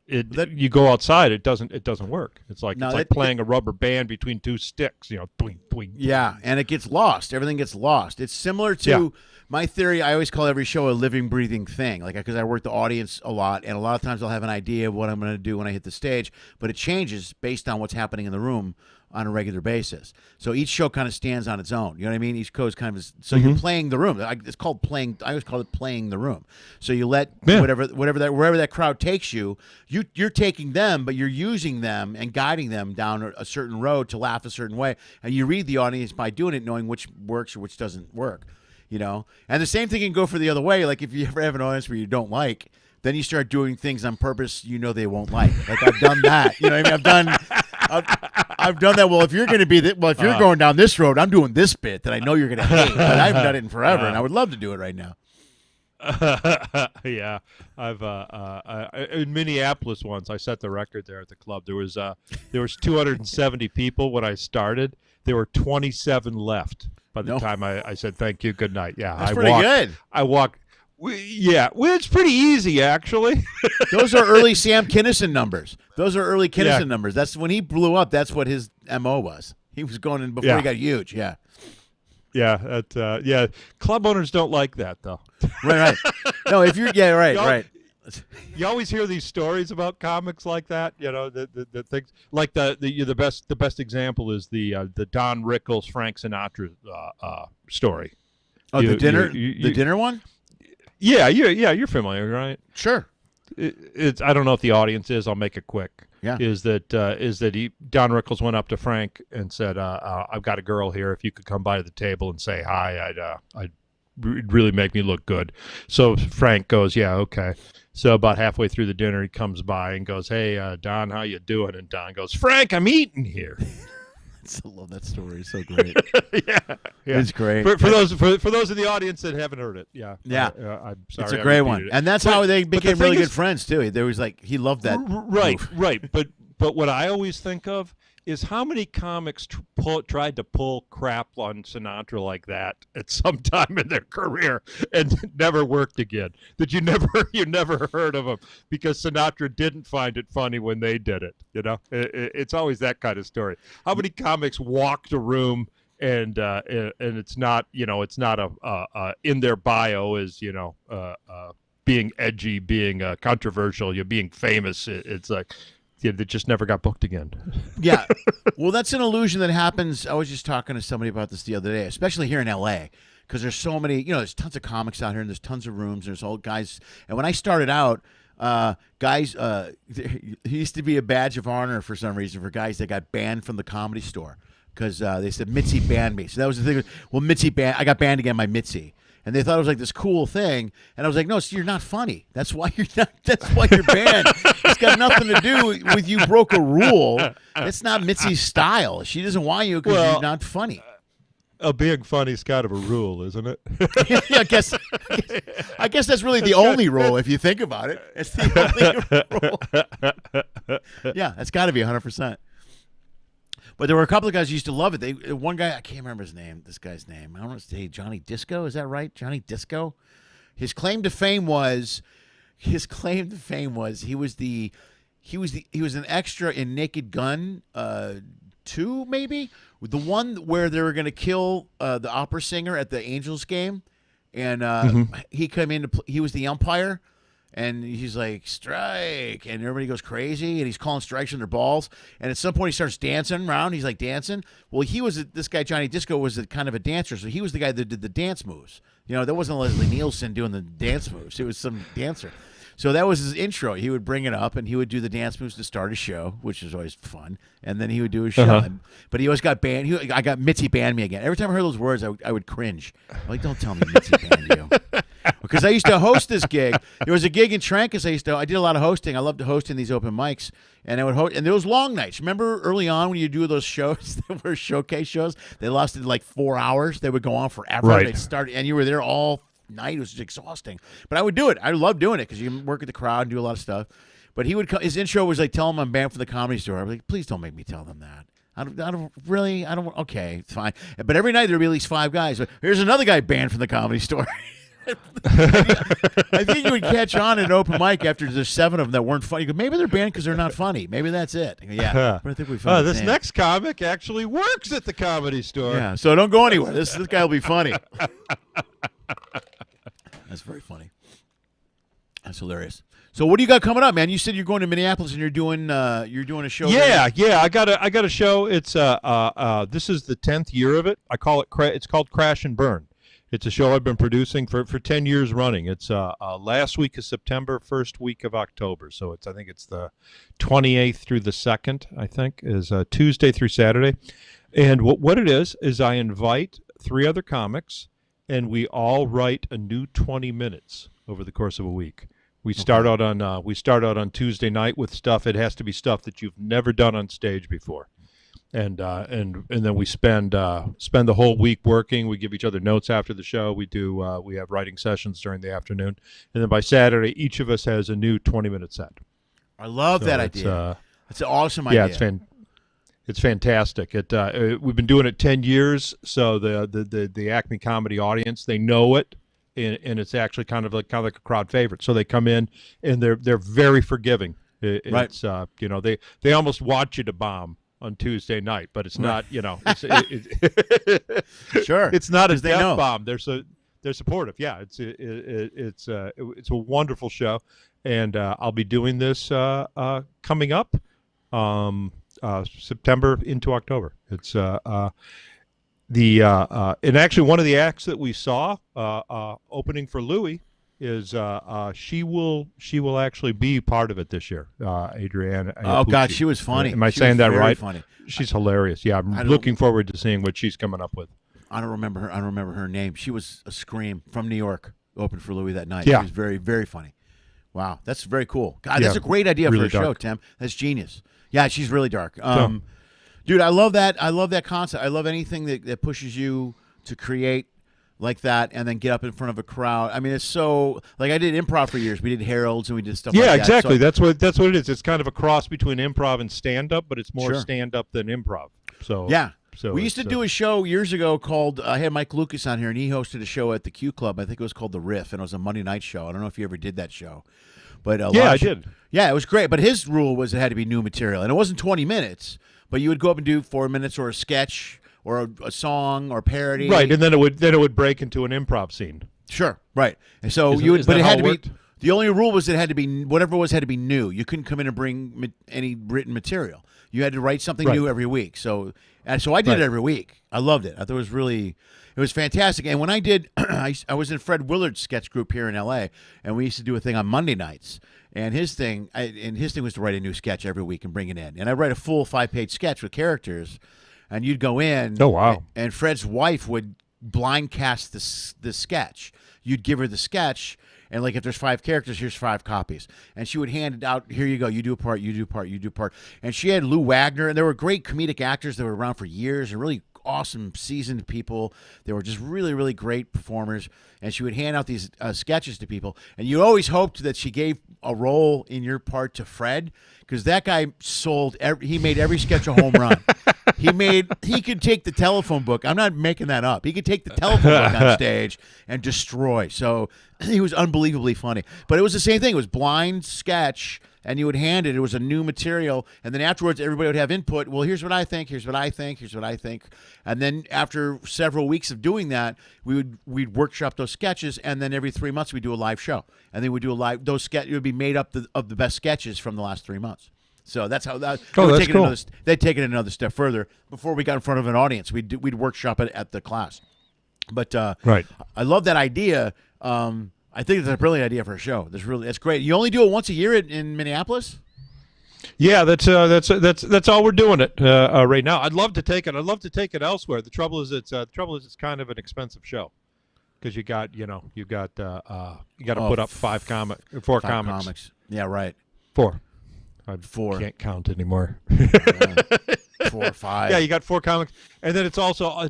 you go outside, it doesn't work. It's like playing a rubber band between two sticks, twing, twing. Yeah, and it gets lost. Everything gets lost. It's similar to my theory. I always call every show a living, breathing thing, because I work the audience a lot, and a lot of times I'll have an idea of what I'm going to do when I hit the stage, but it changes based on what's happening in the room on a regular basis. So each show kind of stands on its own. You know what I mean? Each show is kind of you're playing the room. It's called playing. I always call it playing the room. So you let wherever that crowd takes you, you're taking them, but you're using them and guiding them down a certain road to laugh a certain way, and you read the audience by doing it, knowing which works or which doesn't work. And the same thing can go for the other way. Like if you ever have an audience where you don't like, then you start doing things on purpose they won't like. Like I've done that. You know what I mean? I've done that. Well, if you're going to be if you're going down this road, I'm doing this bit that I know you're going to hate, but I haven't done it in forever, and I would love to do it right now. Yeah, I've in Minneapolis once. I set the record there at the club. There was 270 people when I started. There were 27 left by the time I said thank you, good night. Yeah, that's pretty good. I walked. It's pretty easy actually. Those are early Sam Kinison numbers. Those are early Kinison numbers. That's when he blew up. That's what his MO was. He was going in before he got huge. Yeah. Yeah, club owners don't like that though. Right. No, if you're right. You always hear these stories about comics like that. The things like the best example is the Don Rickles Frank Sinatra story. Oh, the dinner one. Yeah, you're familiar, right? Sure. It's I don't know if the audience is. I'll make it quick. Yeah. Is that Don Rickles went up to Frank and said, "I've got a girl here. If you could come by to the table and say hi, I'd really make me look good." So Frank goes, "Yeah, okay." So about halfway through the dinner, he comes by and goes, "Hey, Don, how you doing?" And Don goes, "Frank, I'm eating here." I love that story. It's so great. Yeah, it's great. For those in the audience that haven't heard it, yeah. I'm sorry. It's a great one, and that's how they became really good friends too. There was he loved that. Right. But what I always think of is how many comics tried to pull crap on Sinatra like that at some time in their career and never worked again. That you never heard of them because Sinatra didn't find it funny when they did it. It's always that kind of story. How many comics walked a room and it's not a in their bio is being edgy, being controversial, you're being famous. It's like. Yeah, they just never got booked again. Yeah. Well, that's an illusion that happens. I was just talking to somebody about this the other day, especially here in L.A., because there's so many, there's tons of comics out here, and there's tons of rooms, and there's old guys. And when I started out, guys, he used to be a badge of honor for some reason for guys that got banned from the Comedy Store because they said, Mitzi banned me. So that was the thing. Well, Mitzi I got banned again by Mitzi. And they thought it was like this cool thing, and I was like, "No, so you're not funny. That's why you're not. That's why you're banned. It's got nothing to do with you broke a rule. It's not Mitzi's style. She doesn't want you because you're not funny." Being funny is kind of a rule, isn't it? Yeah, I guess that's really the only rule if you think about it. It's the only rule. Yeah, that's got to be 100%. But there were a couple of guys who used to love it. One guy, I can't remember his name. This guy's name. I don't want to say Johnny Disco. Is that right? Johnny Disco. His claim to fame was his claim to fame was he was an extra in Naked Gun 2, maybe, the one where they were going to kill the opera singer at the Angels game, and he came in he was the umpire. And he's like, strike, and everybody goes crazy, and he's calling strikes on their balls. And at some point, he starts dancing around. He's like dancing. Well, this guy, Johnny Disco, was kind of a dancer, so he was the guy that did the dance moves. That wasn't Leslie Nielsen doing the dance moves. It was some dancer. So that was his intro. He would bring it up, and he would do the dance moves to start a show, which is always fun. And then he would do a show. But he always got banned. I got Mitzi banned me again. Every time I heard those words, I would cringe. I'm like, don't tell me Mitzi banned you. Because I used to host this gig. It was a gig in Trancas. I did a lot of hosting. I loved hosting these open mics. And I would host, and there was long nights. Remember early on when you do those shows that were showcase shows? They lasted like 4 hours. They would go on forever. Right. They'd start, and you were there all night. It was just exhausting. But I would do it. I loved doing it because you can work with the crowd and do a lot of stuff. But he would come, his intro was like, tell him I'm banned from the Comedy Store. I was like, please don't make me tell them that. I don't, okay, it's fine. But every night there'd be at least 5 guys. Here's another guy banned from the Comedy Store. I think you would catch on at an open mic after there's 7 of them that weren't funny. You go, maybe they're banned because they're not funny. Maybe that's it. I go, yeah, but I think we found this next comic actually works at the Comedy Store. Yeah, so don't go anywhere. This guy will be funny. That's very funny. That's hilarious. So what do you got coming up, man? You said you're going to Minneapolis and you're doing a show. Yeah. I got a show. It's this is the 10th year of it. It's called Crash and Burn. It's a show I've been producing for 10 years running. It's last week of September, first week of October. So I think it's the 28th through the 2nd, I think, is Tuesday through Saturday. And what it is I invite 3 other comics, and we all write a new 20 minutes over the course of a week. We start out on Tuesday night with stuff. It has to be stuff that you've never done on stage before. And then we spend the whole week working. We give each other notes after the show. We have writing sessions during the afternoon, and then by Saturday, each of us has a new 20-minute set. I love that idea. It's an awesome idea. Yeah, it's fantastic. We've been doing it 10 years, so the Acme Comedy audience, they know it, and it's actually kind of like a crowd favorite. So they come in and they're very forgiving. It's right. They almost want you to bomb on Tuesday night, but it's not, sure. It's not a death bomb. They're supportive. Yeah, it's a wonderful show, and I'll be doing this coming up September into October. It's and actually one of the acts that we saw opening for Louie is she will actually be part of it this year. Adrienne. Oh God, she was funny. Am I saying that right? Funny. She's hilarious. Yeah, I'm looking forward to seeing what she's coming up with. I don't remember her. I don't remember her name. She was a scream from New York. Opened for Louie that night. Yeah. She was very, very funny. Wow, that's very cool. God, that's a great idea really for a show, Tim. That's genius. Yeah, she's really dark. Dude, I love that. I love that concept. I love anything that pushes you to create like that and then get up in front of a crowd. I mean, it's so like I did improv for years. We did Heralds and we did stuff like that. Yeah, exactly. So, that's what it is. It's kind of a cross between improv and stand-up, but it's more Sure. stand-up than improv. So yeah. So we used to do a show years ago called, I had Mike Lucas on here, and he hosted a show at the Q Club. I think it was called The Riff, and it was a Monday night show. I don't know if you ever did that show. But yeah, I did. Yeah, it was great. But his rule was it had to be new material. And it wasn't 20 minutes, but you would go up and do 4 minutes or a sketch or a song or parody. Right, and then it would break into an improv scene. Sure, right. And so but it had to be, the only rule was it had to be, whatever it was had to be new. You couldn't come in and bring any written material. You had to write something new every week. So I did it every week. I loved it. I thought it was fantastic. And when I did, I was in Fred Willard's sketch group here in L.A., and we used to do a thing on Monday nights. And his thing was to write a new sketch every week and bring it in. And I write a full 5-page sketch with characters, and you'd go in. Oh, wow. And Fred's wife would blind cast the sketch. You'd give her the sketch, and like if there's 5 characters, here's 5 copies. And she would hand it out, here you go, you do a part, you do a part, you do a part. And she had Lou Wagner, and there were great comedic actors that were around for years and really awesome, seasoned people. They were just really, really great performers. And she would hand out these sketches to people. And you always hoped that she gave a role in your part to Fred, because that guy he made every sketch a home run. He could take the telephone book. I'm not making that up. He could take the telephone book on stage and destroy. So he was unbelievably funny. But it was the same thing. It was blind sketch, and you would hand it. It was a new material, and then afterwards, everybody would have input. Well, here's what I think. Here's what I think. Here's what I think. And then after several weeks of doing that, we'd workshop those sketches, and then every 3 months we'd do a live show, and then we'd do a live. Those sketches would be made up of the best sketches from the last 3 months. So that's how that. That's cool. They'd take it another step further before we got in front of an audience. We'd workshop it at the class. But right, I love that idea. I think it's a brilliant idea for a show. That's great. You only do it once a year in Minneapolis? Yeah, that's all we're doing it right now. I'd love to take it. I'd love to take it elsewhere. The trouble is it's kind of an expensive show because you got to put up four comics. Yeah, right. Four. I can't count anymore. 4 or 5. Yeah, you got 4 comics, and then it's also a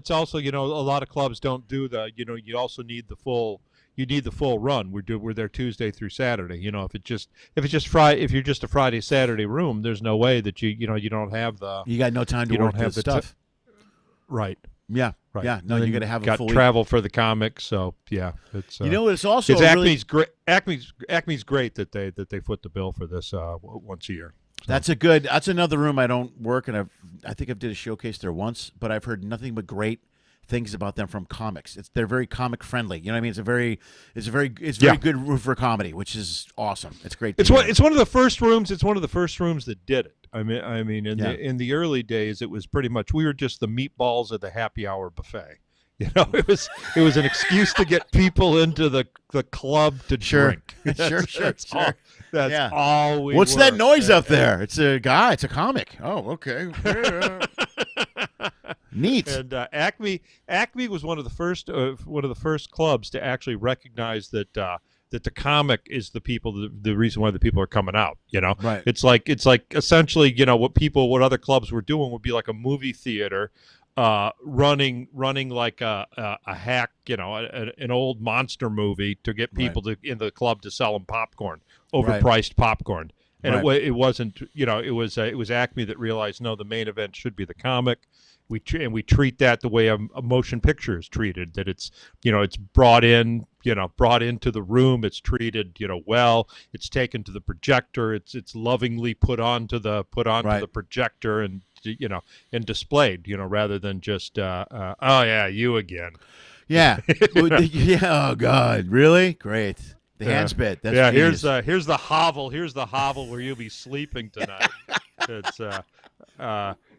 lot of clubs don't do the you also need the full. You need the full run. We're there Tuesday through Saturday. If you're just a Friday Saturday room, there's no way that you don't have the. You got no time to work the stuff. Right. Yeah. Right. Yeah. No, you got to have a full travel for the comics. So yeah, it's. It's also Acme's great. Acme's great that they foot the bill for this once a year. So. That's another room I don't work, and I think I've did a showcase there once, but I've heard nothing but great things about them from comics. They're very comic friendly. You know what I mean? It's very good room for comedy, which is awesome. It's great. It's one of the first rooms. It's one of the first rooms that did it. I mean, in the early days, it was pretty much we were just the meatballs of the happy hour buffet. It was an excuse to get people into the club to drink. Sure. That's all we. What's that noise up there? It's a guy. It's a comic. Oh, okay. Neat. And Acme was one of the first clubs to actually recognize that the comic is the reason why the people are coming out. Right. It's like essentially what other clubs were doing would be like a movie theater. Running like a hack, an old monster movie to get people in the club to sell them popcorn, overpriced popcorn, and it wasn't, it was Acme that realized no, the main event should be the comic. We treat that the way a motion picture is treated. That it's it's brought into the room. It's treated well. It's taken to the projector. It's lovingly put onto the projector and and displayed, rather than just, oh yeah, you again. Yeah. Yeah. Oh God. Really? Great. The hand spit. That's genius. Here's the hovel. Here's the hovel where you'll be sleeping tonight. It's,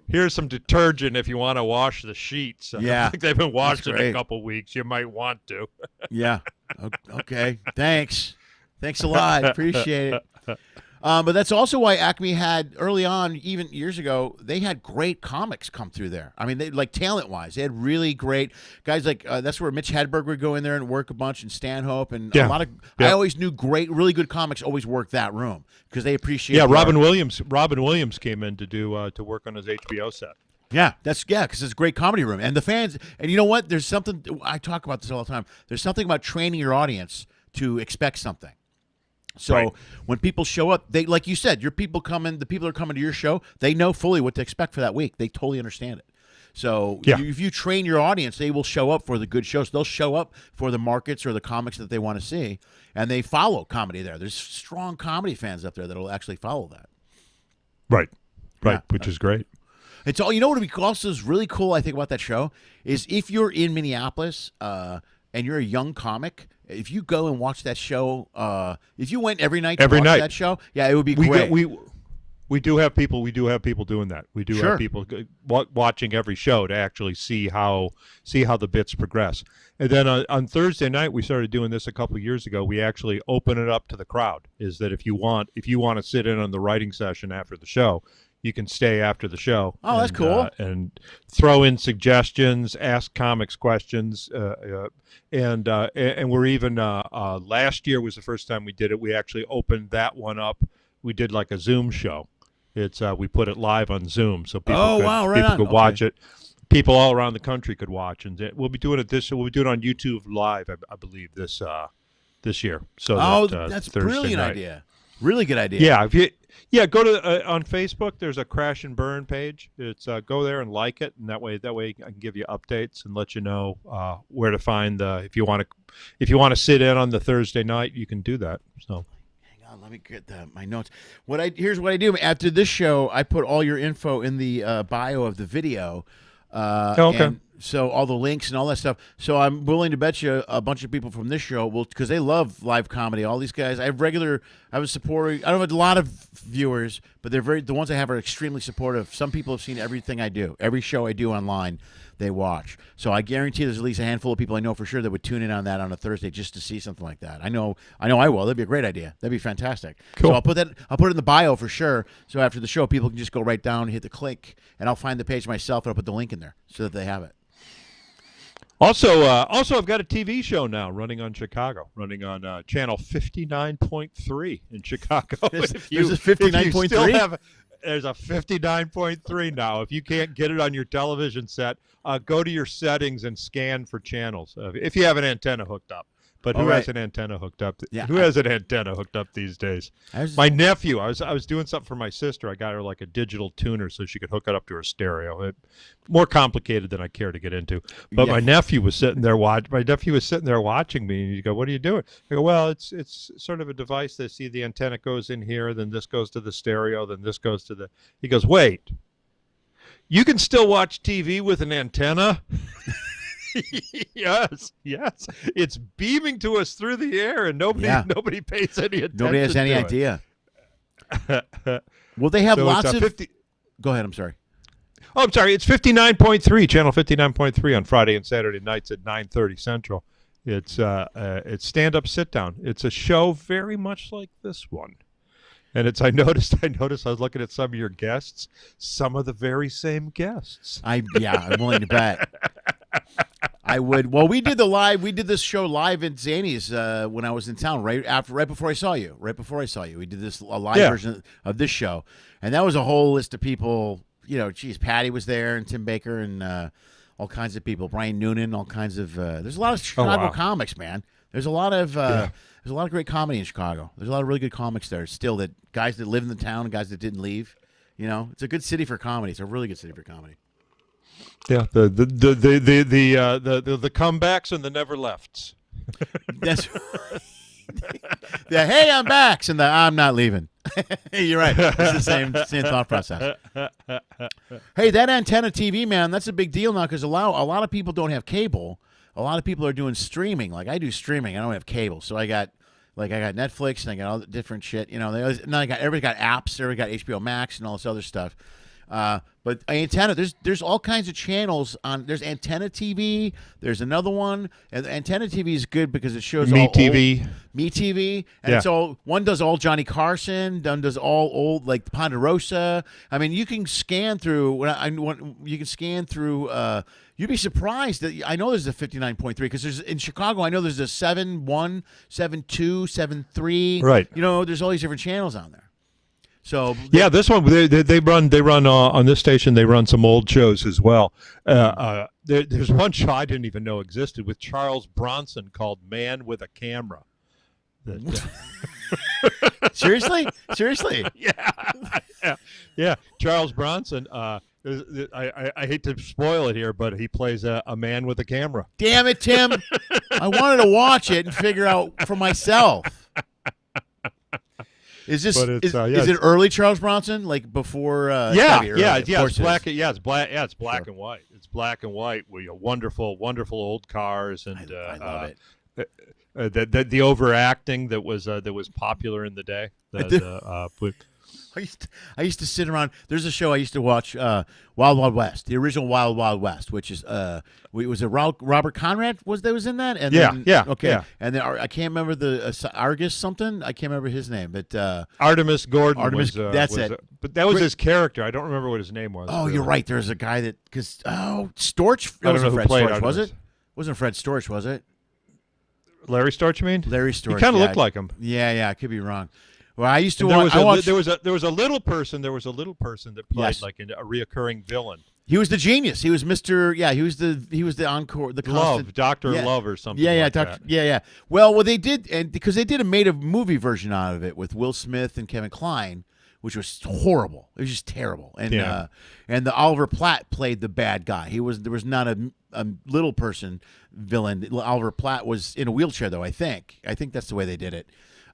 here's some detergent if you want to wash the sheets. Yeah. I think they've been washed in a couple weeks. You might want to. Yeah. Okay. Thanks a lot. Appreciate it. But that's also why Acme had early on, even years ago, they had great comics come through there. I mean, they talent-wise, they had really great guys. Like that's where Mitch Hedberg would go in there and work a bunch, and Stanhope, and a lot of. Yeah. I always knew really good comics always worked that room because they appreciate. Yeah, Robin Williams came in to work on his HBO set. Yeah, because it's a great comedy room, and the fans. And you know what? There's something I talk about this all the time. There's something about training your audience to expect something. So when people show up, they, like you said, the people are coming to your show, they know fully what to expect for that week. They totally understand it. So if you train your audience, they will show up for the good shows. They'll show up for the markets or the comics that they want to see, and they follow comedy there. There's strong comedy fans up there that will actually follow that. Right, which is great. It's all. You know what would be also is really cool, I think, about that show is if you're in Minneapolis and you're a young comic. If you go and watch that show, if you went every night to watch that show, it would be great. We do have people doing that. We do have people watching every show to actually see how the bits progress. And then on Thursday night, we started doing this a couple of years ago. We actually open it up to the crowd. Is that if you want to sit in on the writing session after the show, you can stay after the show. Oh, that's cool. And throw in suggestions, ask comics questions, and we're even last year was the first time we did it. We actually opened that one up. We did like a Zoom show. It's we put it live on Zoom, so people could watch it. People all around the country could watch, and we'll be doing it We'll be doing it on YouTube Live, I believe this year. So that's a brilliant idea. Really good idea. Yeah, go to on Facebook. There's a crash and burn page. It's go there and like it, and that way I can give you updates and let you know where to find if you want to sit in on the Thursday night, you can do that. So. Hang on, let me get my notes. Here's what I do after this show. I put all your info in the bio of the video. Okay. And so all the links and all that stuff. So I'm willing to bet you a bunch of people from this show will, because they love live comedy. All these guys, I was supporting. I don't have a lot of viewers, but the ones I have are extremely supportive. Some people have seen everything I do, every show I do online. They watch. So I guarantee there's at least a handful of people I know for sure that would tune in on that on a Thursday just to see something like that. I know I will. That'd be a great idea. That'd be fantastic. Cool. So I'll put it in the bio for sure. So after the show, people can just go right down and hit the click, and I'll find the page myself and I'll put the link in there so that they have it. Also, I've got a TV show now running on channel 59.3 in Chicago. There's a 59.3? There's a 59.3 now. If you can't get it on your television set, go to your settings and scan for channels. If you have an antenna hooked up. But who has an antenna hooked up? Who has an antenna hooked up these days? My nephew. I was doing something for my sister. I got her like a digital tuner so she could hook it up to her stereo. More complicated than I care to get into. But my nephew was sitting there watching me, and you go, "What are you doing?" I go, "Well, it's sort of a device. They see the antenna goes in here, then this goes to the stereo, then this goes to the." He goes, "Wait, you can still watch TV with an antenna?" Yes. It's beaming to us through the air, and nobody pays any attention. Nobody has any idea. Well, they have lots of. Go ahead. I'm sorry. Oh, I'm sorry. It's 59.3, channel 59.3 on Friday and Saturday nights at 9:30 Central. It's stand-up, sit-down. It's a show very much like this one. And I noticed I was looking at some of your guests, some of the very same guests. I'm willing to bet. I would. Well, we did this show live at Zany's when I was in town right before I saw you. We did a live version of this show, and that was a whole list of people. Patty was there, and Tim Baker, and all kinds of people. Brian Noonan, all kinds of. There's a lot of Chicago comics, man. There's a lot of great comedy in Chicago. There's a lot of really good comics there. Still, that guys that live in the town and guys that didn't leave. It's a good city for comedy. It's a really good city for comedy. Yeah, the comebacks and the never lefts. That's the hey, I'm back, and the I'm not leaving. You're right. It's the same thought process. Hey, that antenna TV, man, that's a big deal now because a lot of people don't have cable. A lot of people are doing streaming. Like I do streaming. I don't have cable, so I got Netflix and I got all the different shit. Everybody got apps. Everybody got HBO Max and all this other stuff. But antenna, there's all kinds of channels on. There's Antenna TV. There's another one, and Antenna TV is good because it shows Me TV, and it's all one does all Johnny Carson, one does all old like Ponderosa. I mean, you can scan through. You'd be surprised that I know there's a 59.3 because there's in Chicago. I know there's a 7.1, 7.2, 7.3. Right. There's all these different channels on there. So this one they run on this station. They run some old shows as well. There's one show I didn't even know existed with Charles Bronson called "Man with a Camera." Seriously? Yeah. Charles Bronson. I hate to spoil it here, but he plays a man with a camera. Damn it, Tim! I wanted to watch it and figure out for myself. Is this is it early Charles Bronson, like before? It's black. It's black and white. It's black and white with wonderful old cars, and I love it. The overacting that was popular in the day. I used to sit around. There's a show I used to watch, Wild Wild West, the original Wild Wild West, which is was it Robert Conrad was in that? And yeah. And then I can't remember the Argus something. I can't remember his name, but Artemis Gordon. That's it. But that was his character. I don't remember what his name was. Oh, you're right. There's a guy that Storch. I don't know who played Artemis. Was it? Wasn't Fred Storch? Was it? Larry Storch, you mean? Larry Storch. He kind of looked like him. Yeah. I could be wrong. Well, I used to watch. There was a little person. There was a little person that played like a reoccurring villain. He was the genius. He was Mr. Yeah, he was the encore, the constant, Dr. Love or something. Yeah, like Dr. that. Yeah. Well, they did, and because they did a made-a-movie version out of it with Will Smith and Kevin Kline, which was horrible. It was just terrible. And and the Oliver Platt played the bad guy. There was not a little person villain. Oliver Platt was in a wheelchair, though. I think that's the way they did it.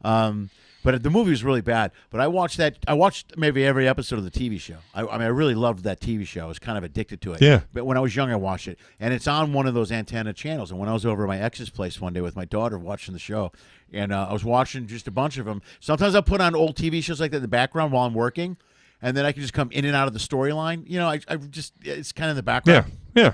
But the movie was really bad. But I watched maybe every episode of the TV show. I mean, I really loved that TV show. I was kind of addicted to it. Yeah. But when I was young, I watched it. And it's on one of those antenna channels. And when I was over at my ex's place one day with my daughter watching the show, and I was watching just a bunch of them. Sometimes I'll put on old TV shows like that in the background while I'm working. And then I can just come in and out of the storyline. You know, it's kind of in the background. Yeah.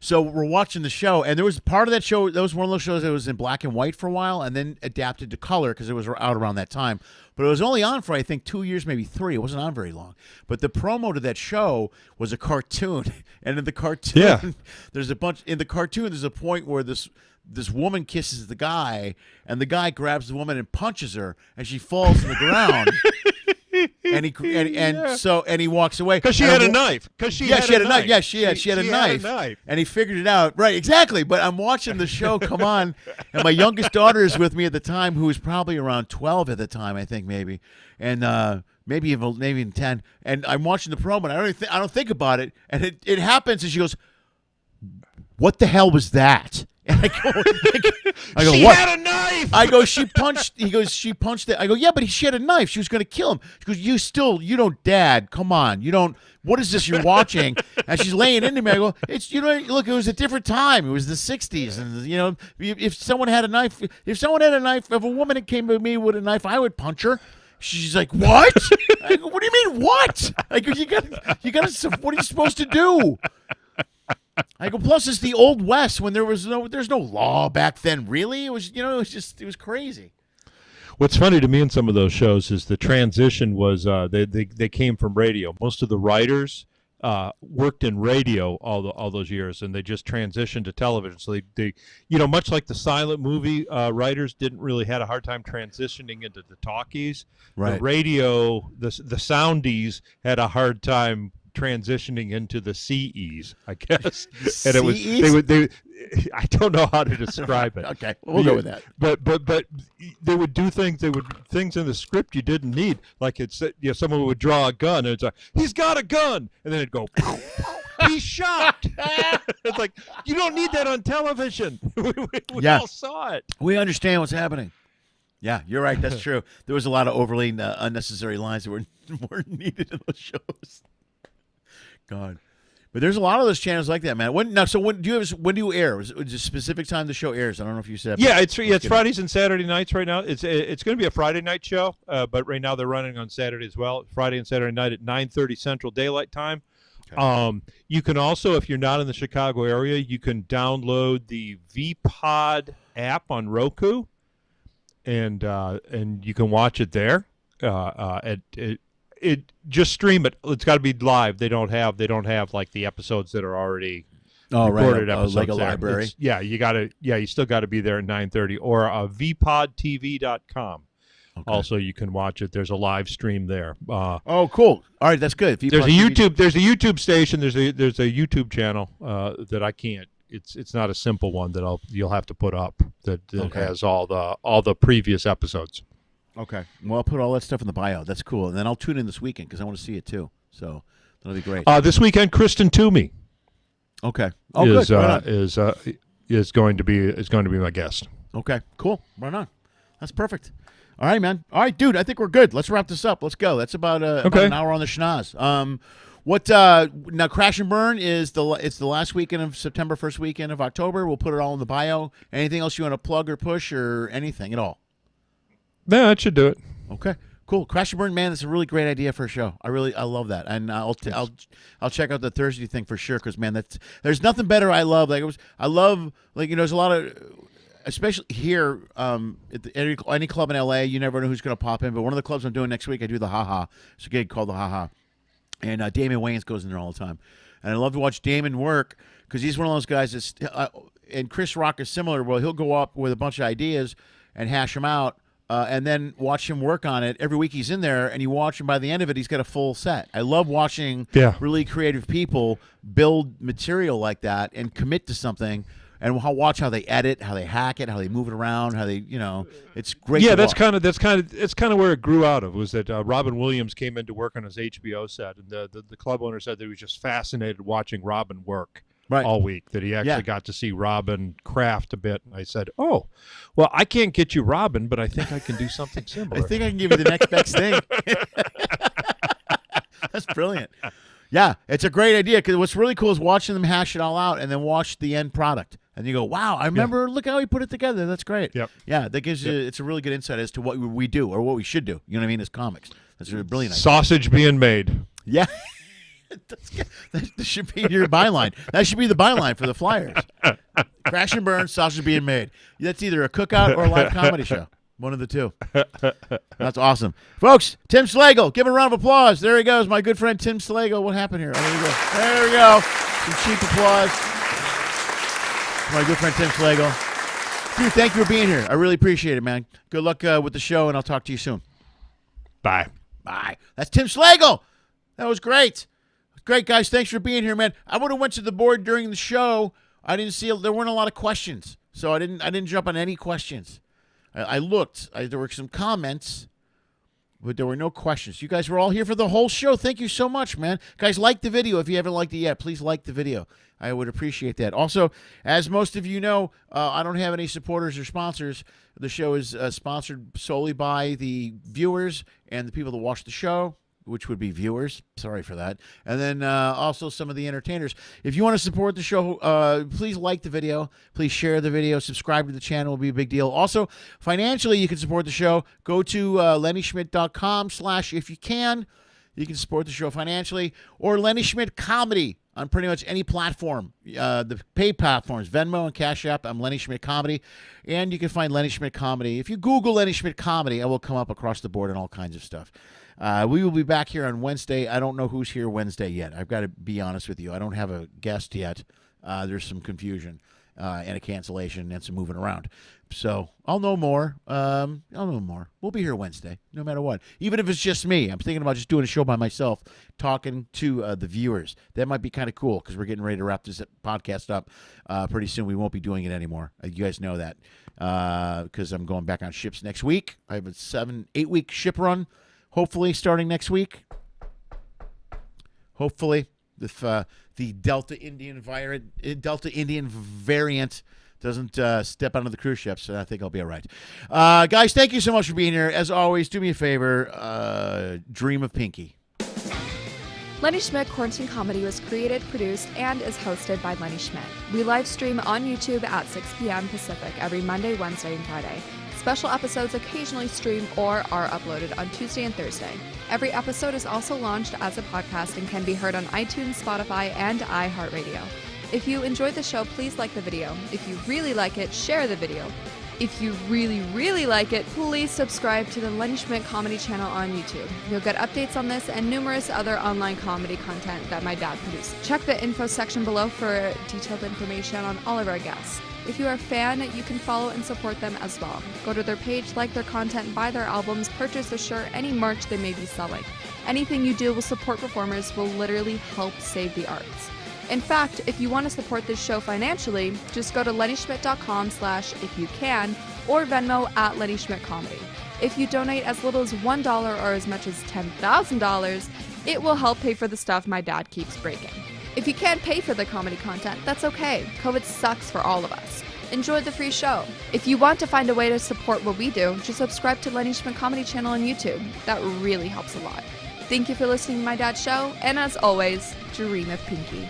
So we're watching the show, and there was part of that show, that was one of those shows that was in black and white for a while and then adapted to color because it was out around that time. But it was only on for, I think, 2 years, maybe 3. It wasn't on very long. But the promo to that show was a cartoon. And in the cartoon, there's a point where this woman kisses the guy, and the guy grabs the woman and punches her, and she falls to the ground. And he walks away because she had a knife. She had a knife. Yeah, she had a knife. And he figured it out. Right, exactly. But I'm watching the show come on, and my youngest daughter is with me at the time, who was probably around 12 at the time, I think maybe, and maybe even 10. And I'm watching the promo, and I don't think about it, and it happens, and she goes, "What the hell was that?" And I go, she what? Had a knife. I go, she punched. He goes, she punched it. I go, yeah, but she had a knife. She was going to kill him. She goes, you don't, Dad. Come on, you don't. What is this you're watching? And she's laying into me. I go, look, it was a different time. It was the '60s, and if someone had a knife, if a woman that came to me with a knife, I would punch her. She's like, what? I go, what do you mean, what? I go, you got. What are you supposed to do? I go, plus it's the Old West when there's no law back then, really. It was, it was crazy. What's funny to me in some of those shows is the transition was they came from radio. Most of the writers worked in radio all those years, and they just transitioned to television. So they much like the silent movie writers didn't really had a hard time transitioning into the talkies. Right. The radio, the soundies had a hard time transitioning into the CEs, I guess. And it was they I don't know how to describe it. Okay, we'll go with that. But they would do things. Things in the script you didn't need. Like someone would draw a gun, and it's like, he's got a gun, and then it'd go, he's shot. It's like, you don't need that on television. we all saw it. We understand what's happening. Yeah, you're right. That's true. There was a lot of overly unnecessary lines that weren't needed in those shows. God, but there's a lot of those channels like that, man. When do you air? Is it a specific time the show airs? I don't know if you said. Yeah, it's Fridays and Saturday nights right now. It's going to be a Friday night show, but right now they're running on Saturday as well. Friday and Saturday night at 9:30 Central Daylight Time. Okay. You can also, if you're not in the Chicago area, you can download the Vpod app on Roku, and you can watch it there. It just stream it. It's got to be live. They don't have like the episodes that are already recorded episodes like a there. library. You still got to be there at 9:30 or vpodtv.com. Okay. Also, you can watch it. There's a live stream there. Oh, cool! All right, that's good. There's a YouTube station. There's a YouTube channel that I can't. It's not a simple one that you'll have to put up that has all the previous episodes. Okay. Well, I'll put all that stuff in the bio. That's cool. And then I'll tune in this weekend because I want to see it too. So that'll be great. This weekend, Kristen Toomey. Okay. Is going to be my guest. Okay. Cool. Right on. That's perfect. All right, man. All right, dude. I think we're good. Let's wrap this up. Let's go. That's about an hour on the schnoz. Now? Crash and Burn is the last weekend of September, first weekend of October. We'll put it all in the bio. Anything else you want to plug or push or anything at all? Yeah, that should do it. Okay, cool. Crash and Burn, man, that's a really great idea for a show. I love that, and I'll check out the Thursday thing for sure. Because man, there's nothing better. There's a lot of, especially here at any club in LA. You never know who's going to pop in. But one of the clubs I'm doing next week, I do the Ha-Ha. It's a gig called the Ha-Ha, and Damon Wayans goes in there all the time, and I love to watch Damon work because he's one of those guys that's and Chris Rock is similar. Well, he'll go up with a bunch of ideas and hash them out. and then watch him work on it. Every week he's in there, and you watch him. By the end of it, he's got a full set. I love watching really creative people build material like that and commit to something. And watch how they edit, how they hack it, how they move it around, how they, it's great. Yeah, that's kind of where it grew out of. Was that Robin Williams came in to work on his HBO set, and the club owner said that he was just fascinated watching Robin work all week. That he actually got to see Robin craft a bit. And I said, "Oh, well, I can't get you Robin, but I think I can do something similar. I think I can give you the next best thing." That's brilliant. Yeah, it's a great idea because what's really cool is watching them hash it all out and then watch the end product. And you go, wow, I remember, look how he put it together. That's great. Yep. Yeah, that gives you, it's a really good insight as to what we do or what we should do. You know what I mean? As comics. That's a brilliant idea. Sausage being made. Yeah. That should be your byline. That should be the byline for the Flyers. Crash and burn, sausage being made. That's either a cookout or a live comedy show. One of the two. That's awesome. Folks, Tim Slagle, give him a round of applause. There he goes, my good friend Tim Slagle. What happened here? Oh, there we go. There we go. Some cheap applause. My good friend Tim Slagle. Dude, thank you for being here. I really appreciate it, man. Good luck with the show, and I'll talk to you soon. Bye. Bye. That's Tim Slagle. That was great. Great, guys. Thanks for being here, man. I would have went to the board during the show. I didn't see there weren't a lot of questions, so I didn't jump on any questions. I looked. There were some comments, but there were no questions. You guys were all here for the whole show. Thank you so much, man. Guys, like the video. If you haven't liked it yet, please like the video. I would appreciate that. Also, as most of you know, I don't have any supporters or sponsors. The show is sponsored solely by the viewers and the people that watch the show, which would be viewers. Sorry for that. And then also some of the entertainers. If you want to support the show, please like the video. Please share the video. Subscribe to the channel. It will be a big deal. Also, financially, you can support the show. Go to LennySchmidt.com/ if you can. You can support the show financially. Or LennySchmidtComedy on pretty much any platform. The paid platforms, Venmo and Cash App. I'm Lenny Schmidt Comedy. And you can find Lenny Schmidt Comedy. If you Google Lenny Schmidt Comedy, I will come up across the board and all kinds of stuff. We will be back here on Wednesday. I don't know who's here Wednesday yet. I've got to be honest with you. I don't have a guest yet. There's some confusion and a cancellation and some moving around. So I'll know more. We'll be here Wednesday, no matter what. Even if it's just me. I'm thinking about just doing a show by myself, talking to the viewers. That might be kind of cool because we're getting ready to wrap this podcast up pretty soon. We won't be doing it anymore. You guys know that because I'm going back on ships next week. I have a 7-8 week ship run. Hopefully, starting next week. Hopefully, if the Delta Indian variant doesn't step onto the cruise ships, I think I'll be all right. Guys, thank you so much for being here. As always, do me a favor. Dream of Pinky. Lenny Schmidt Quarantine Comedy was created, produced, and is hosted by Lenny Schmidt. We live stream on YouTube at 6 p.m. Pacific every Monday, Wednesday, and Friday. Special episodes occasionally stream or are uploaded on Tuesday and Thursday. Every episode is also launched as a podcast and can be heard on iTunes, Spotify, and iHeartRadio. If you enjoyed the show, please like the video. If you really like it, share the video. If you really, really like it, please subscribe to the Lenny Schmidt Comedy channel on YouTube. You'll get updates on this and numerous other online comedy content that my dad produced. Check the info section below for detailed information on all of our guests. If you are a fan, you can follow and support them as well. Go to their page, like their content, buy their albums, purchase their shirt, any merch they may be selling. Anything you do will support performers will literally help save the arts. In fact, if you want to support this show financially, just go to LennySchmidt.com/if you can or Venmo at LennySchmidtComedy. If you donate as little as $1 or as much as $10,000, it will help pay for the stuff my dad keeps breaking. If you can't pay for the comedy content, that's okay. COVID sucks for all of us. Enjoy the free show. If you want to find a way to support what we do, just subscribe to Lenny Schmidt Comedy channel on YouTube. That really helps a lot. Thank you for listening to my dad's show, and as always, dream of Pinky.